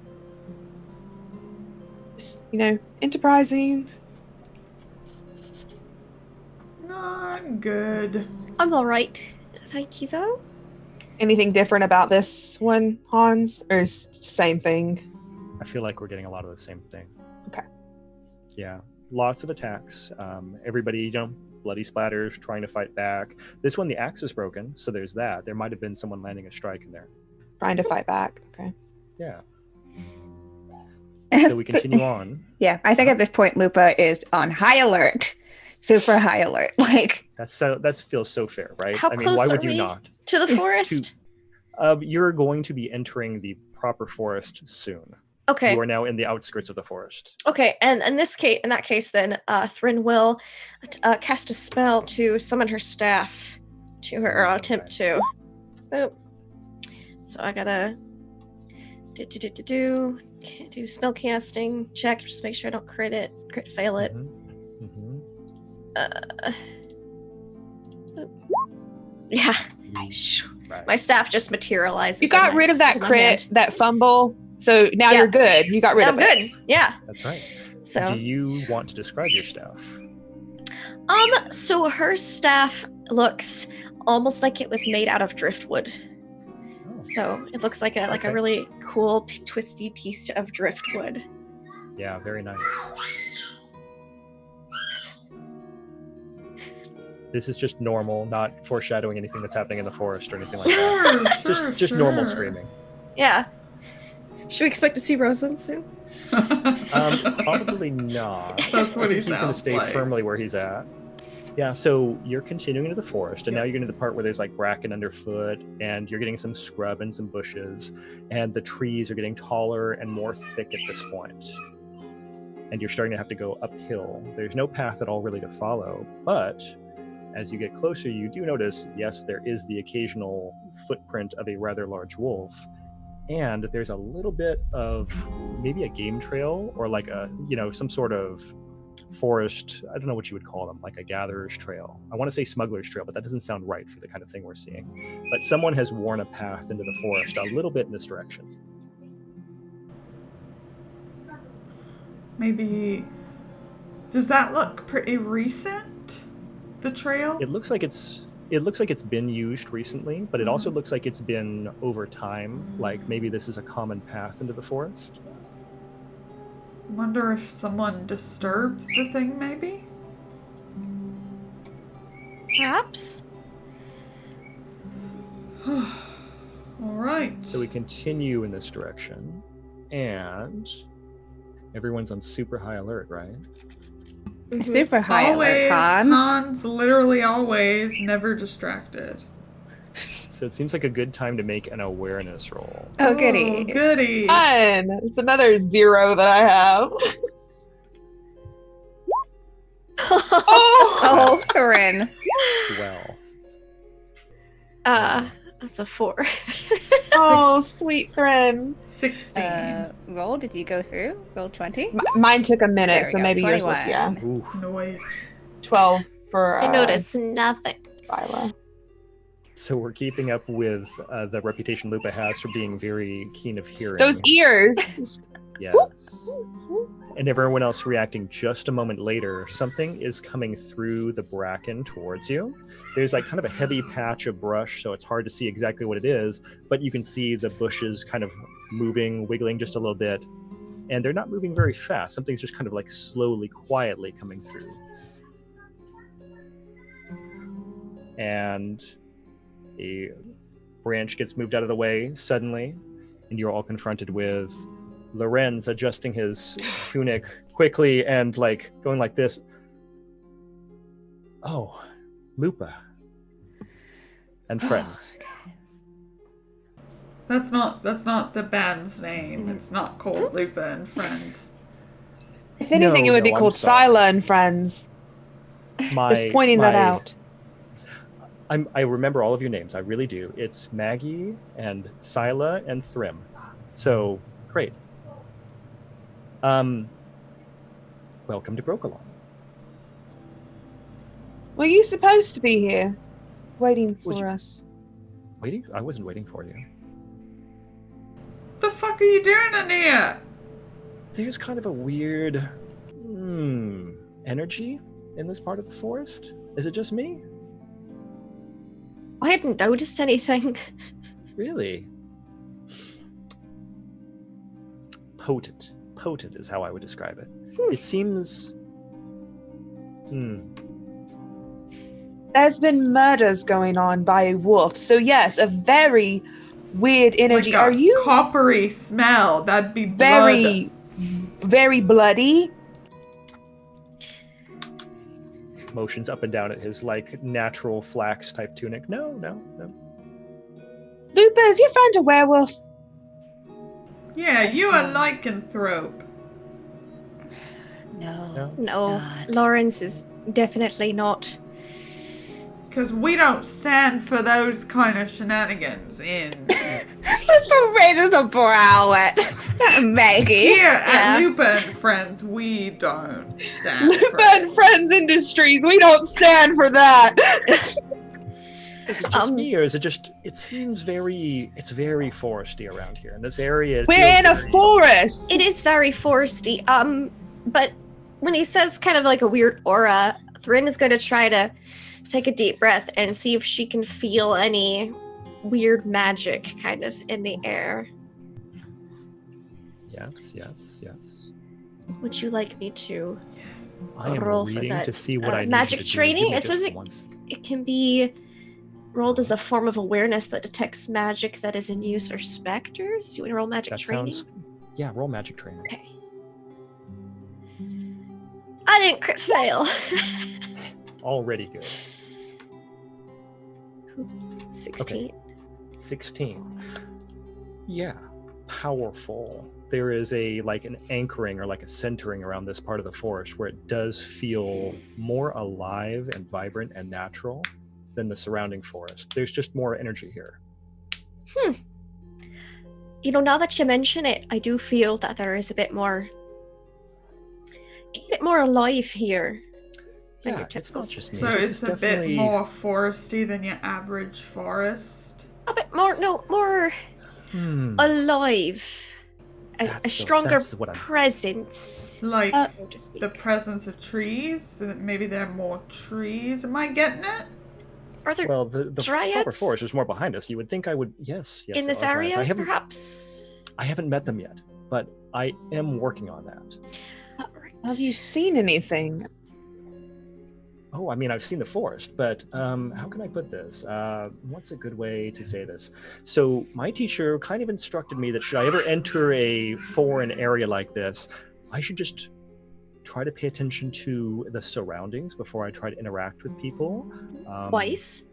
Just, enterprising. No, I'm good. I'm all right. Thank you, though. Anything different about this one, Hans? Or is it the same thing? I feel like we're getting a lot of the same thing. Okay. Yeah, lots of attacks. Everybody, bloody splatters, trying to fight back. This one, the axe is broken, so there's that. There might have been someone landing a strike in there. Trying to fight back. Okay. Yeah. So we continue on. Yeah, I think at this point Lupa is on high alert. Super high alert. Like, That feels so fair, right? How I mean, close why are would you we? not? To the forest? You're going to be entering the proper forest soon. Okay. You are now in the outskirts of the forest. Okay, and in that case, then Thrin will cast a spell to summon her staff to her, or attempt to. Boop. So I gotta do spell casting check. Just make sure I don't crit fail it. Mhm. Yeah, Right. My staff just materializes. You got rid of that crit, that fumble, so now you're good. You got rid of it. I'm good. Yeah. That's right. So Do you want to describe your staff? So her staff looks almost like it was made out of driftwood. Oh. So it looks like a Okay. really cool twisty piece of driftwood. Yeah, very nice. This is just normal, not foreshadowing anything that's happening in the forest or anything like that. Just normal screaming. Yeah. Should we expect to see Rosalind soon? Probably not. That's what he He's going to sounds stay like. firmly where he's at. Yeah, so you're continuing into the forest, and now you're getting to the part where there's like bracken underfoot, and you're getting some scrub and some bushes, and the trees are getting taller and more thick at this point. And you're starting to have to go uphill. There's no path at all really to follow, but as you get closer, you do notice, yes, there is the occasional footprint of a rather large wolf, and there's a little bit of maybe a game trail or like a, some sort of forest, I don't know what you would call them, like a gatherer's trail. I want to say smuggler's trail, but that doesn't sound right for the kind of thing we're seeing. But someone has worn a path into the forest a little bit in this direction. Maybe. Does that look pretty recent? The trail? It looks like it's been used recently, but it also looks like it's been over time. Like maybe this is a common path into the forest. Wonder if someone disturbed the thing, maybe? Perhaps. All right. So we continue in this direction, and everyone's on super high alert, right? Super high Always, alert, Hans. Hans, literally always, never distracted. So it seems like a good time to make an awareness roll. Oh, goody. Oh, goody. Fun. It's another 0 that I have. Oh, Thorin. Well, That's a 4. Oh, sweet friend. 16. Roll, did you go through? Roll 20? Mine took a minute, There we so go, maybe yours 21. was, yeah. ooh, Noise. 12 for I noticed nothing. Scylla. so we're keeping up with the reputation Lupa has for being very keen of hearing. Those ears. Yes. And everyone else reacting just a moment later, something is coming through the bracken towards you. There's like kind of a heavy patch of brush, so it's hard to see exactly what it is, but you can see the bushes kind of moving, wiggling just a little bit, and they're not moving very fast. Something's just kind of like slowly, quietly coming through. And a branch gets moved out of the way suddenly, and you're all confronted with Lorenz adjusting his tunic quickly and like going like this. Oh, Lupa and friends. That's not the band's name. It's not called Lupa and Friends. If anything, it would be I'm called sorry. Scylla and Friends. Just pointing that out. I remember all of your names. I really do. It's Maggie and Scylla and Thrym. So great. Welcome to Brokalon. Were you supposed to be here? Waiting Would for you- us. Waiting? I wasn't waiting for you. The fuck are you doing in here? There's kind of a weird energy in this part of the forest. Is it just me? I hadn't noticed anything. Really? Potent. Potent is how I would describe it. It seems... There's been murders going on by a wolf. So yes, a very weird energy. Like a Are you coppery smell? That'd be very, very bloody? motions up and down at his like natural flax type tunic. No. Lupa, is your friend a werewolf? Yeah, you a lycanthrope. No. No, Not. Lawrence is definitely not. Because we don't stand for those kind of shenanigans in Paraded the brow at Maggie. here at Yeah. Lupa and Friends. We don't stand for Lupa and it. Friends Industries, we don't stand for that. Is it just me, or is it just? It seems it's very foresty around here in this area. We're in a forest. It is very foresty. But when he says kind of like a weird aura, Thrin is going to try to take a deep breath and see if she can feel any weird magic kind of in the air. Yes. Would you like me to I am roll for reading that? to see what I need magic you to training? Do. Give It me says just 1 second. it can be rolled as a form of awareness that detects magic that is in use or specters. You want to roll magic That training? sounds. Yeah, roll magic training. Okay. I didn't crit fail. Already good. 16. 16. Yeah, powerful. There is an anchoring or like a centering around this part of the forest where it does feel more alive and vibrant and natural than the surrounding forest. There's just more energy here. You know, now that you mention it, I do feel that there is a bit more alive here. than Yeah, your it's typical not just me. So This it's is a definitely- bit more foresty than your average forest. A bit more, more alive. A stronger that's what I'm- presence. Like so to speak. the presence of trees. So that maybe there are more trees. Am I getting it? Are there Well, the proper dryads forest is more behind us. You would think I would. Yes. in there this are dryads. area, perhaps? I haven't met them yet, but I am working on that. Alright. Have you seen anything? Oh, I mean, I've seen the forest, but how can I put this? What's a good way to say this? So my teacher kind of instructed me that should I ever enter a foreign area like this, I should just try to pay attention to the surroundings before I try to interact with people. Twice?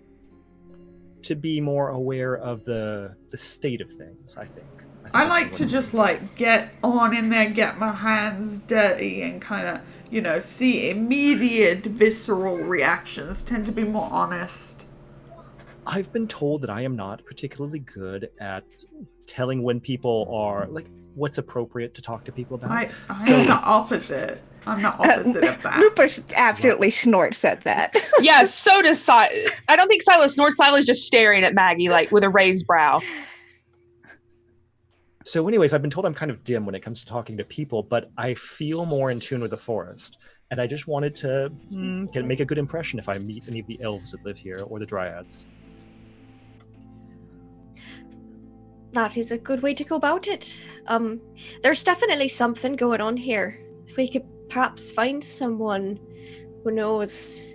To be more aware of the state of things, I think. I that's like what to it just is. get on in there, get my hands dirty, and kind of, see immediate visceral reactions. Tend to be more honest. I've been told that I am not particularly good at telling when people are what's appropriate to talk to people about. I'm the opposite. I'm the opposite of that. Lupus absolutely snorts at that. Yeah, so does Silas. I don't think Silas snorts. Silas just staring at Maggie with a raised brow. So anyways, I've been told I'm kind of dim when it comes to talking to people, but I feel more in tune with the forest. And I just wanted to make a good impression if I meet any of the elves that live here or the dryads. That is a good way to go about it. There's definitely something going on here. If we could perhaps find someone who knows.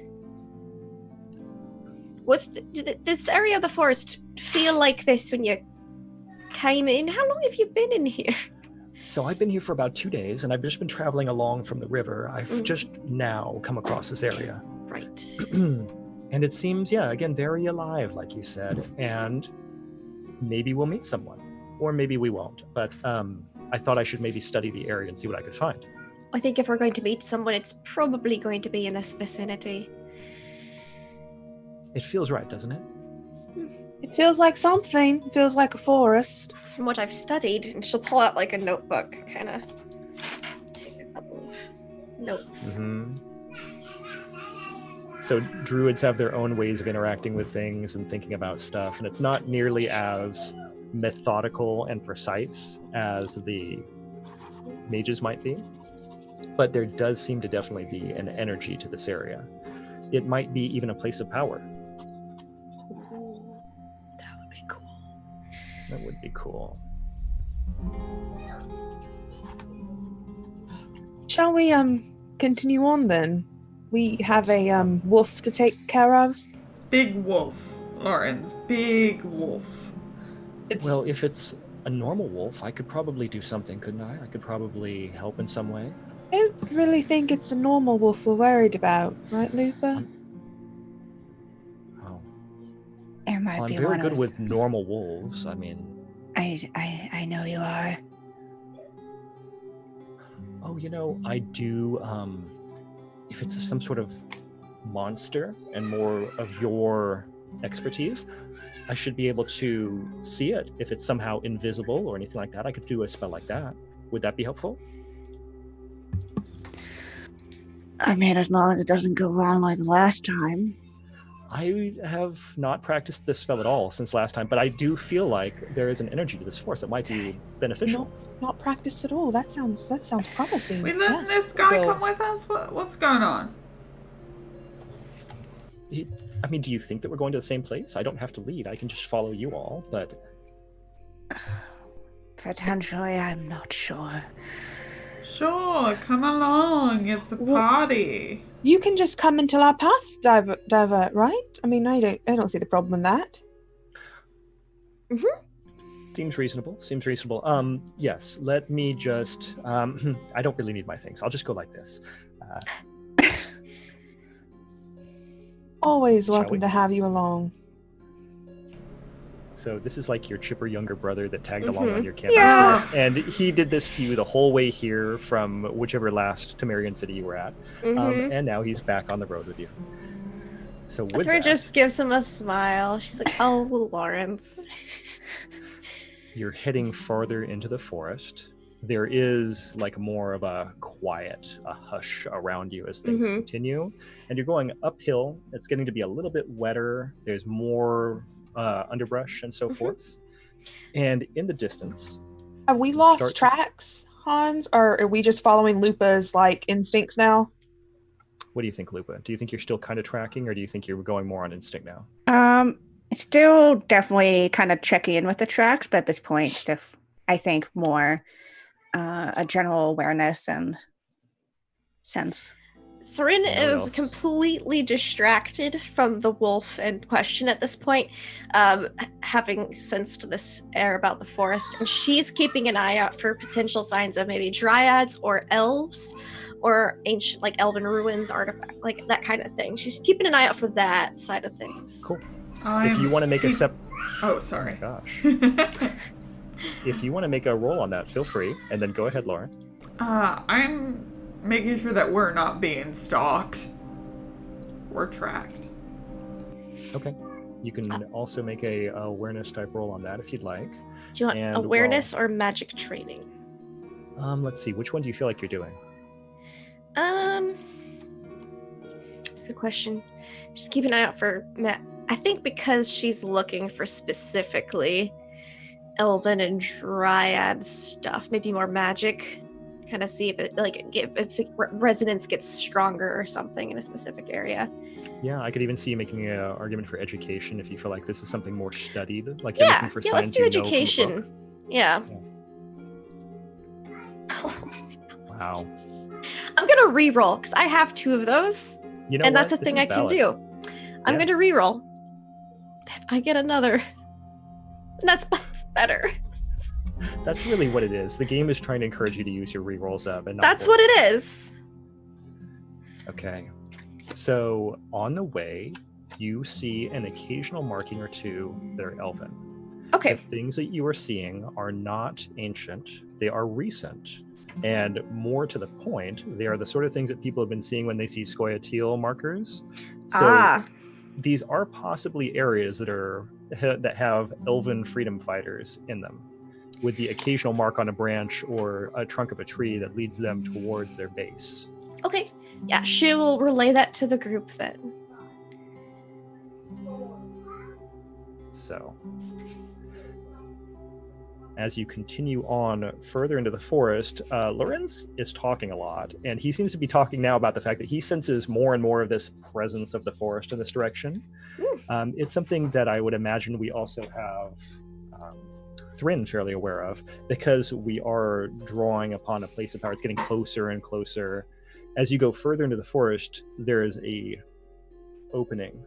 This area of the forest feel like this when you came in? How long have you been in here? So I've been here for about 2 days, and I've just been traveling along from the river. I've just now come across this area. Right. And it seems, again, very alive, like you said. And maybe we'll meet someone, or maybe we won't. But I thought I should maybe study the area and see what I could find. I think if we're going to meet someone, it's probably going to be in this vicinity. It feels right, doesn't it? It feels like something. It feels like a forest. From what I've studied, and she'll pull out a notebook, kind of take a couple of notes. Mm-hmm. So druids have their own ways of interacting with things and thinking about stuff, and it's not nearly as methodical and precise as the mages might be. But there does seem to definitely be an energy to this area. It might be even a place of power. Ooh, that would be cool. That would be cool. Shall we continue on then? We have a wolf to take care of. Big wolf, Lawrence. Big wolf. Well, if it's a normal wolf, I could probably do something, couldn't I? I could probably help in some way. I don't really think it's a normal wolf we're worried about, right, Lupa? Oh, It might I'm be very one good of... with normal wolves. I mean, I know you are. oh, I do. If it's some sort of monster and more of your expertise, I should be able to see it. If it's somehow invisible or anything like that, I could do a spell like that. Would that be helpful? I mean, as long as it doesn't go wrong like the last time. I have not practiced this spell at all since last time, but I do feel like there is an energy to this force that might be beneficial. Not practiced at all. That sounds promising. We letting Yes. this guy Well- come with us? What's going on? I mean, do you think that we're going to the same place? I don't have to lead. I can just follow you all, but Potentially, I'm not sure. Sure, come along. It's a party. You can just come until our paths divert, right? I mean, I don't see the problem in that. seems reasonable. Yes, let me just, I don't really need my things. I'll just go like this. Always Shall welcome we? to have you along. So this is like your chipper younger brother that tagged along on your campaign. Yeah. And he did this to you the whole way here from whichever last Temerian city you were at. And now he's back on the road with you. So with Thrin that, just gives him a smile. She's like, "Oh, Lawrence." you're heading farther into the forest. There is like more of a quiet, a hush around you as things continue. And you're going uphill. It's getting to be a little bit wetter. There's more underbrush and so forth. And in the distance, Have we lost Start- tracks, Hans, or are we just following Lupa's like instincts now? what do you think, Lupa? Do you think you're still kind of tracking, or do you think you're going more on instinct now? Still definitely kind of checking in with the tracks, but at this point, I think more a general awareness and sense. Thrin Anyone is else? completely distracted from the wolf in question at this point, having sensed this air about the forest, and she's keeping an eye out for potential signs of maybe dryads or elves or ancient, like elven ruins, artifact, like that kind of thing. She's keeping an eye out for that side of things. Cool. If you want to make a Oh, sorry. gosh. If you want to make a roll on that, feel free, and then go ahead, Lauren. I'm making sure that we're not being stalked. We're tracked. Okay. You can also make a awareness type roll on that if you'd like. Do you want And, awareness or magic training? Let's see. Which one do you feel like you're doing? Good question. Just keep an eye out for I think because she's looking for specifically elven and dryad stuff, maybe more magic. Kind of see if it if resonance gets stronger or something in a specific area. Yeah, I could even see you making an argument for education if you feel like this is something more studied. Like you're looking for Yeah, signs let's do you know from the education. book. Yeah. Wow. I'm gonna re-roll because I have 2 of those, You know and what? that's a This thing is I can valid. do. I'm Yeah. gonna re-roll. If I get another, that's better. That's really what it is. The game is trying to encourage you to use your rerolls up, and not That's the- what it is. Okay. So on the way, you see an occasional marking or two that are elven. Okay. The things that you are seeing are not ancient, they are recent. And more to the point, they are the sort of things that people have been seeing when they see Scoia'tael markers. So these are possibly areas that have elven freedom fighters in them, with the occasional mark on a branch or a trunk of a tree that leads them towards their base. Okay. Yeah, she will relay that to the group then. So, as you continue on further into the forest, Lorenz is talking a lot, and he seems to be talking now about the fact that he senses more and more of this presence of the forest in this direction. It's something that I would imagine we also have Thrin fairly aware of, because we are drawing upon a place of power. It's getting closer and closer. As you go further into the forest, there is a opening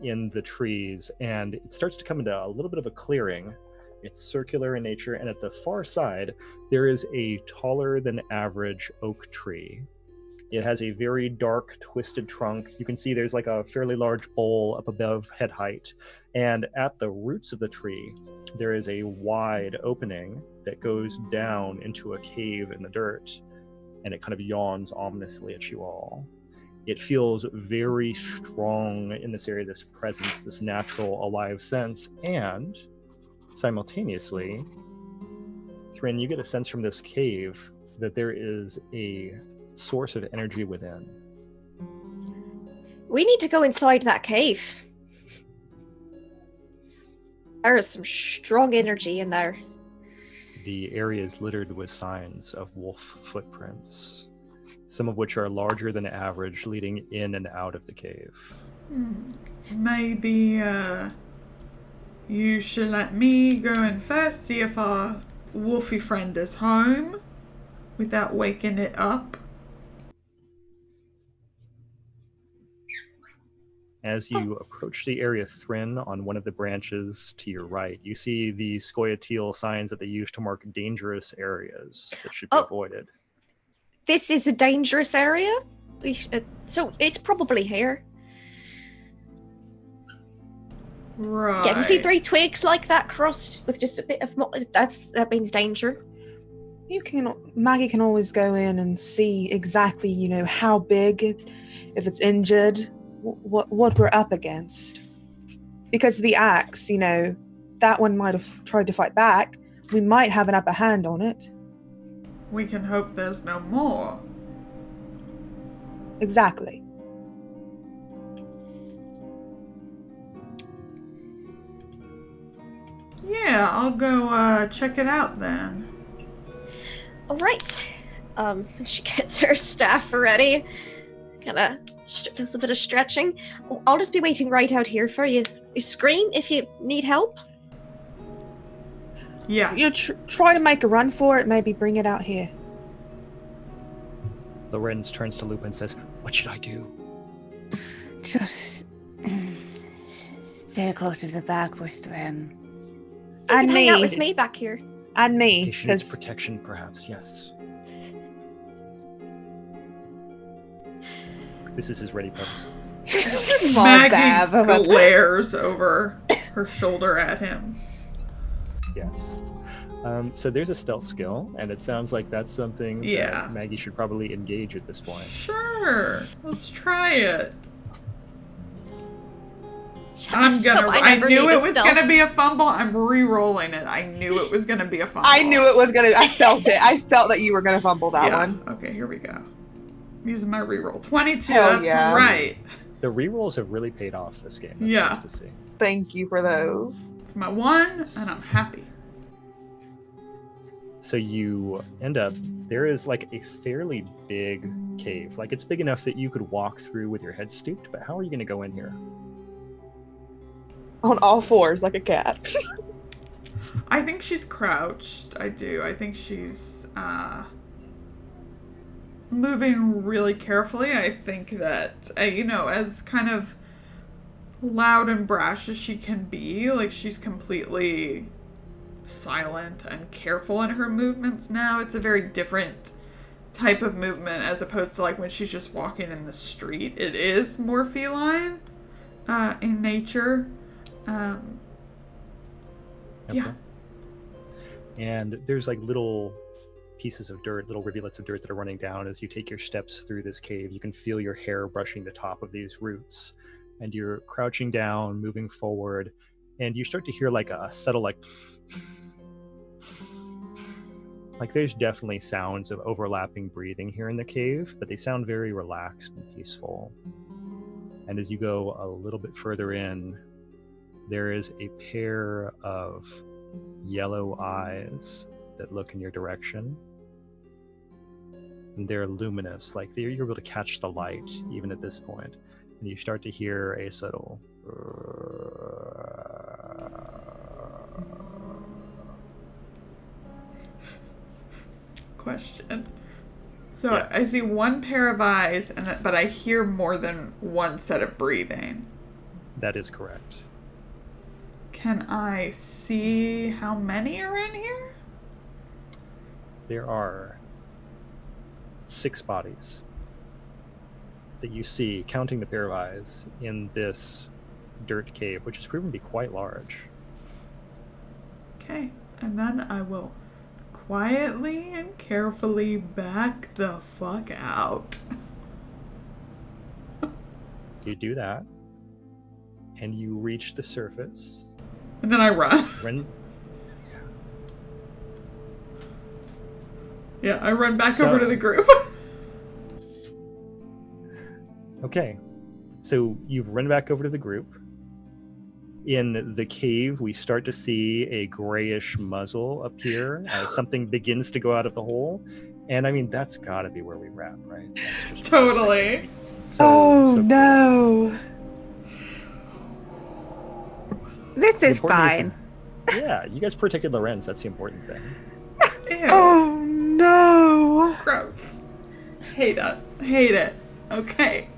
in the trees, and it starts to come into a little bit of a clearing. It's circular in nature, and at the far side, there is a taller than average oak tree. It has a very dark, twisted trunk. You can see there's like a fairly large bowl up above head height. And at the roots of the tree, there is a wide opening that goes down into a cave in the dirt, and it kind of yawns ominously at you all. It feels very strong in this area, this presence, this natural, alive sense, and simultaneously, Thrin, you get a sense from this cave that there is a source of energy within. We need to go inside that cave. There is some strong energy in there. The area is littered with signs of wolf footprints, some of which are larger than average, leading in and out of the cave. Maybe, you should let me go in first, see if our wolfy friend is home, without waking it up. As you approach the area Thrin on one of the branches to your right, you see the Scoia'tael signs that they use to mark dangerous areas that should be avoided. This is a dangerous area? So it's probably here. Right. Yeah, you see 3 twigs like that crossed with just a bit of that means danger. Maggie can always go in and see exactly, how big, if it's injured, what we're up against. Because the axe, that one might have tried to fight back. We might have an upper hand on it. We can hope there's no more. Exactly. Yeah, I'll go check it out then. All right. She gets her staff ready. Kind of does a bit of stretching. I'll just be waiting right out here for you. You scream if you need help. Yeah. You try to make a run for it, maybe bring it out here. Lorenz turns to Lupin and says, "What should I do?" Just stay close to the back with Thrin. You And can hang out me. with me back here. And me, Okay, she needs because protection, perhaps, yes. This is his ready pose. Maggie glares over her shoulder at him. Yes. So there's a stealth skill, and it sounds like that's something Yeah. that Maggie should probably engage at this point. Sure. Let's try it. So I never knew need it a was stealth. gonna be a fumble. I'm re-rolling it. I knew it was gonna be a fumble. I knew it was gonna. I felt it. I felt that you were gonna fumble that Yeah. one. Okay, here we go. I'm using my re-roll. 22. Hell That's yeah. right. The rerolls have really paid off this game. That's Yeah. nice to see. Thank you for those. It's my 1, and I'm happy. So you end up, there is like a fairly big cave. Like it's big enough that you could walk through with your head stooped, but how are you going to go in here? On all fours, like a cat. I think she's crouched. I do. I think she's moving really carefully. I think that, as kind of loud and brash as she can be, like she's completely silent and careful in her movements now. It's a very different type of movement as opposed to like when she's just walking in the street. It is more feline in nature. Yeah. Okay. And there's like little pieces of dirt, little rivulets of dirt that are running down as you take your steps through this cave. You can feel your hair brushing the top of these roots, and you're crouching down, moving forward, and you start to hear like a subtle like there's definitely sounds of overlapping breathing here in the cave, but they sound very relaxed and peaceful. And as you go a little bit further in, there is a pair of yellow eyes that look in your direction. And they're luminous, like you're able to catch the light even at this point. And you start to hear a subtle question. So Yes. I see one pair of eyes, but I hear more than one set of breathing. That is correct. Can I see how many are in here? There are 6 bodies that you see, counting the pair of eyes, in this dirt cave, which has proven to be quite large. Okay, and then I will quietly and carefully back the fuck out. You do that, and you reach the surface. And then I run. Yeah, I run back over to the group. Okay. So you've run back over to the group. In the cave, we start to see a grayish muzzle appear as something begins to go out of the hole. And I mean, that's got to be where we wrap, right? That's just Totally. so cool. no. This is The important fine. Yeah, you guys protected Lorenz. That's the important thing. Ew. Oh no. Gross. Hate it. Okay.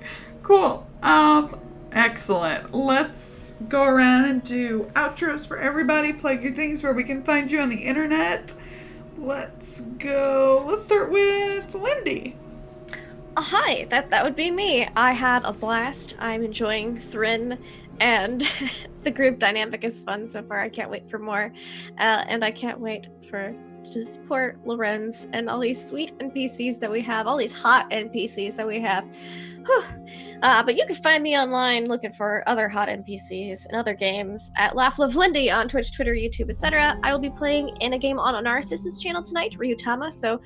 Cool. Excellent. Let's go around and do outros for everybody. Plug your things where we can find you on the internet. Let's go. Let's start with Lindy. Hi, that would be me. I had a blast. I'm enjoying Thrin, and the group dynamic is fun so far. I can't wait for more, and I can't wait to support Lorenz and all these sweet NPCs that we have, all these hot NPCs that we have. Whew. But you can find me online looking for other hot NPCs and other games at Laugh Love Lindy on Twitch, Twitter, YouTube, etc. I will be playing in a game on Narcissus channel tonight, Ryutama, so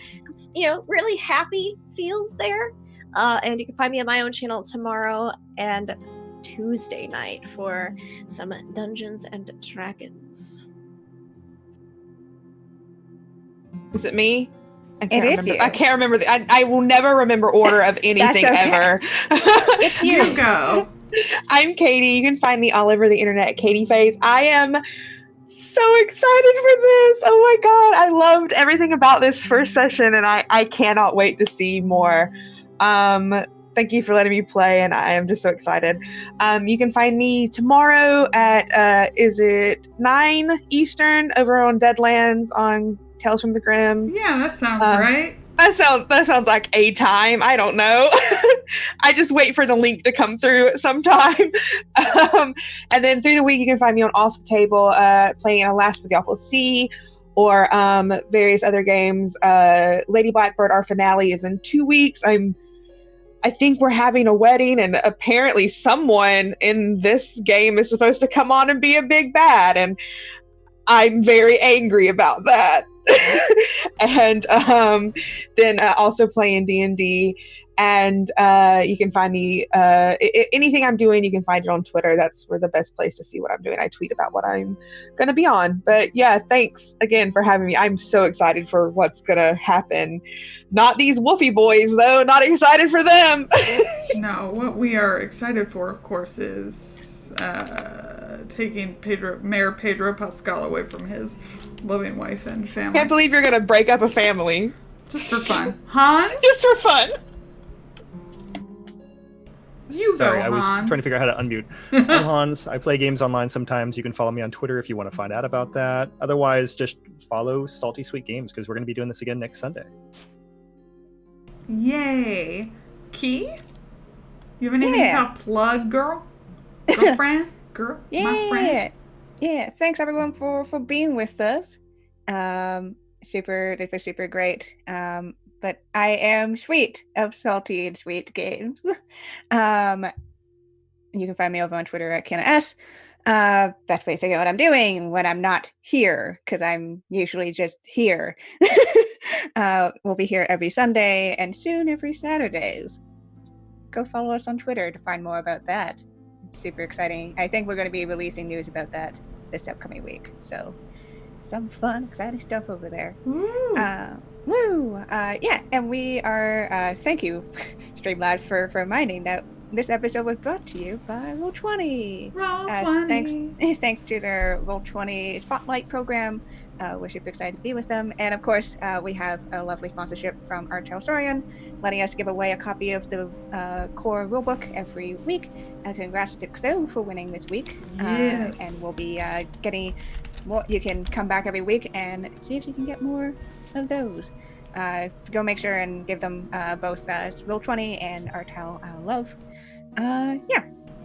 really happy feels there. And you can find me on my own channel tomorrow and Tuesday night for some Dungeons and Dragons. Is it me? I It is remember. you. I can't remember. I will never remember order of anything okay. ever. It's You go. I'm Katie. You can find me all over the internet at Katie Faze. I am so excited for this. Oh my god. I loved everything about this first session and I cannot wait to see more. Thank you for letting me play and I am just so excited. You can find me tomorrow at is it 9 Eastern over on Deadlands on Tales from the Grim. Yeah, that sounds right. That sounds like a time. I don't know. I just wait for the link to come through sometime. And then through the week, you can find me on Off the Table, playing Alas for the Awful Sea, or various other games. Lady Blackbird, our finale is in 2 weeks. I think we're having a wedding, and apparently someone in this game is supposed to come on and be a big bad, and I'm very angry about that. And then also playing D&D, and you can find me anything I'm doing, you can find it on Twitter. That's where the best place to see what I'm doing. I tweet about what I'm gonna be on. But yeah, thanks again for having me. I'm so excited for what's gonna happen. Not these Woofy boys though, not excited for them. No, what we are excited for, of course, is taking Mayor Pedro Pascal away from his loving wife and family. Can't believe you're gonna break up a family. Just for fun. Hans? Just for fun. You Sorry, go, I was Hans. trying to figure out how to unmute. I'm Hans. I play games online sometimes. You can follow me on Twitter if you want to find out about that. Otherwise, just follow Salty Sweet Games because we're going to be doing this again next Sunday. Yay. Key? You have anything Yeah. to plug, girl? Girlfriend? Girl? My friend? Yeah. Thanks everyone for being with us. Super great. But I am Sweet of Salty and Sweet Games. You can find me over on Twitter at KennaS. Best way to figure out what I'm doing when I'm not here, because I'm usually just here. We'll be here every Sunday and soon every Saturdays. Go follow us on Twitter to find more about that. It's super exciting. I think we're going to be releasing news about that this upcoming week. So some fun, exciting stuff over there. Woo. Yeah, and we are, thank you, Streamlabs, for reminding that this episode was brought to you by Roll20. Roll20. Thanks to their Roll20 Spotlight program. We're super excited to be with them. And of course, we have a lovely sponsorship from Artel Sorian, letting us give away a copy of the core rulebook every week. Congrats to Clo for winning this week. Yes. And we'll be getting more. You can come back every week and see if you can get more of those. Go make sure and give them both Roll20 and Artel love. And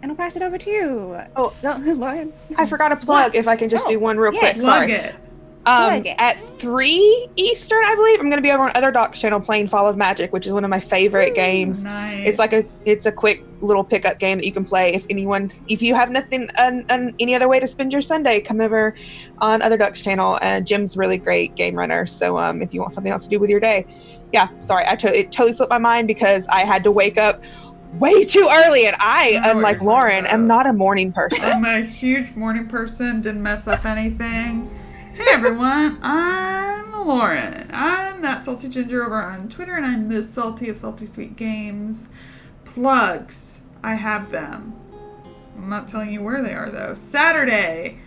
I'll pass it over to you. Oh, Lauren. I forgot to plug. If I can just do one real quick. Plug Sorry. it. Plug it. At 3 Eastern, I believe, I'm going to be over on Other Doc's channel playing Fall of Magic, which is one of my favorite games. Nice. It's like it's a quick little pickup game that you can play if you have nothing any other way to spend your Sunday, come over on Other Doc's channel. Jim's really great game runner, so if you want something else to do with your day. Yeah, sorry, it totally slipped my mind because I had to wake up way too early, and I, I know what unlike you're Lauren, talking am about. not a morning person. I'm a huge morning person, didn't mess up anything. Hey everyone, I'm Lauren. I'm that Salty Ginger over on Twitter, and I'm Miss Salty of Salty Sweet Games. Plugs, I have them. I'm not telling you where they are though. Saturday,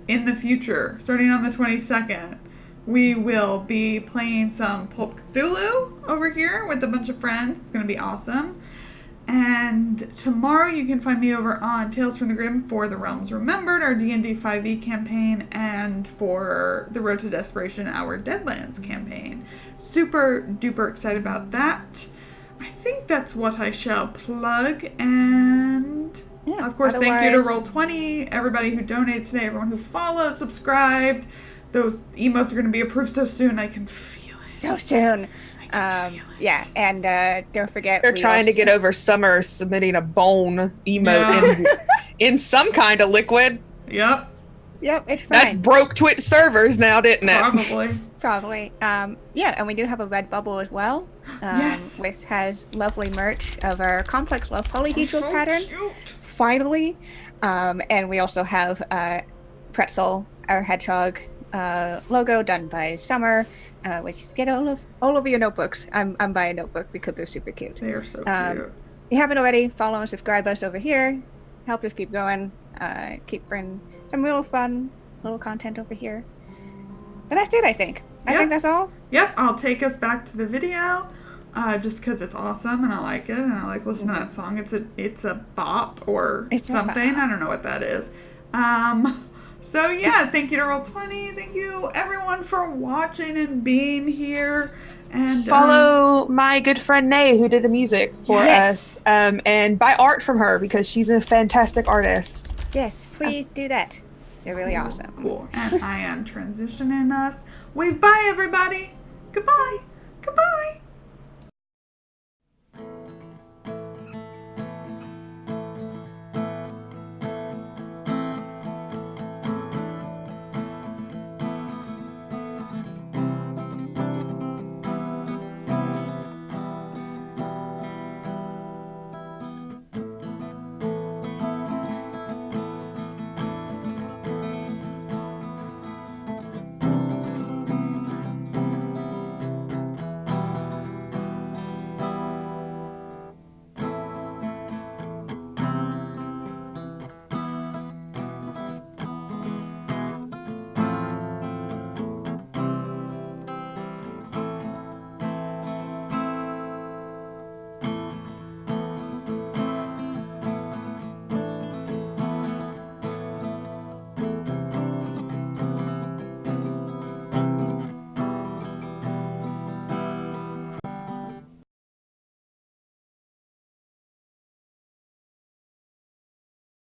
in the future, starting on the 22nd, we will be playing some Pulp Cthulhu over here with a bunch of friends. It's going to be awesome. And tomorrow you can find me over on Tales from the Grim for The Realms Remembered, our D&D 5e campaign, and for the Road to Desperation, our Deadlands campaign. Super duper excited about that. I think that's what I shall plug. And Yeah, of course, thank you to otherwise- Roll20, everybody who donates today, everyone who followed, subscribed. Those emotes are going to be approved so soon. I can feel it. So soon. I can feel it. Yeah, and don't forget They're we trying to also- get over Summer submitting a bone emote in some kind of liquid. Yep, Yep, it's That fine. broke Twitch servers now, didn't it? probably. Probably. Yeah, and we do have a Redbubble as well. Yes. Which has lovely merch of our complex love polyhedral So pattern. cute. Finally. And we also have Pretzel, our hedgehog logo done by Summer, which get all of your notebooks. I'm buying a notebook because they're super cute. They are so Um, cute. If you haven't already, follow and subscribe us over here. Help us keep going. Keep bringing some real fun little content over here. But that's it, I think. I Yeah. think that's all. Yep, I'll take us back to the video, just because it's awesome and I like it and I like listening to that song. It's a bop or It's a something. bop. I don't know what that is. So yeah, thank you to Roll20. Thank you everyone for watching and being here. And Follow my good friend Nay, who did the music for Yes. us, and buy art from her because she's a fantastic artist. Yes, please do that. They're really awesome. Cool. And I am transitioning us. Wave bye everybody. Goodbye.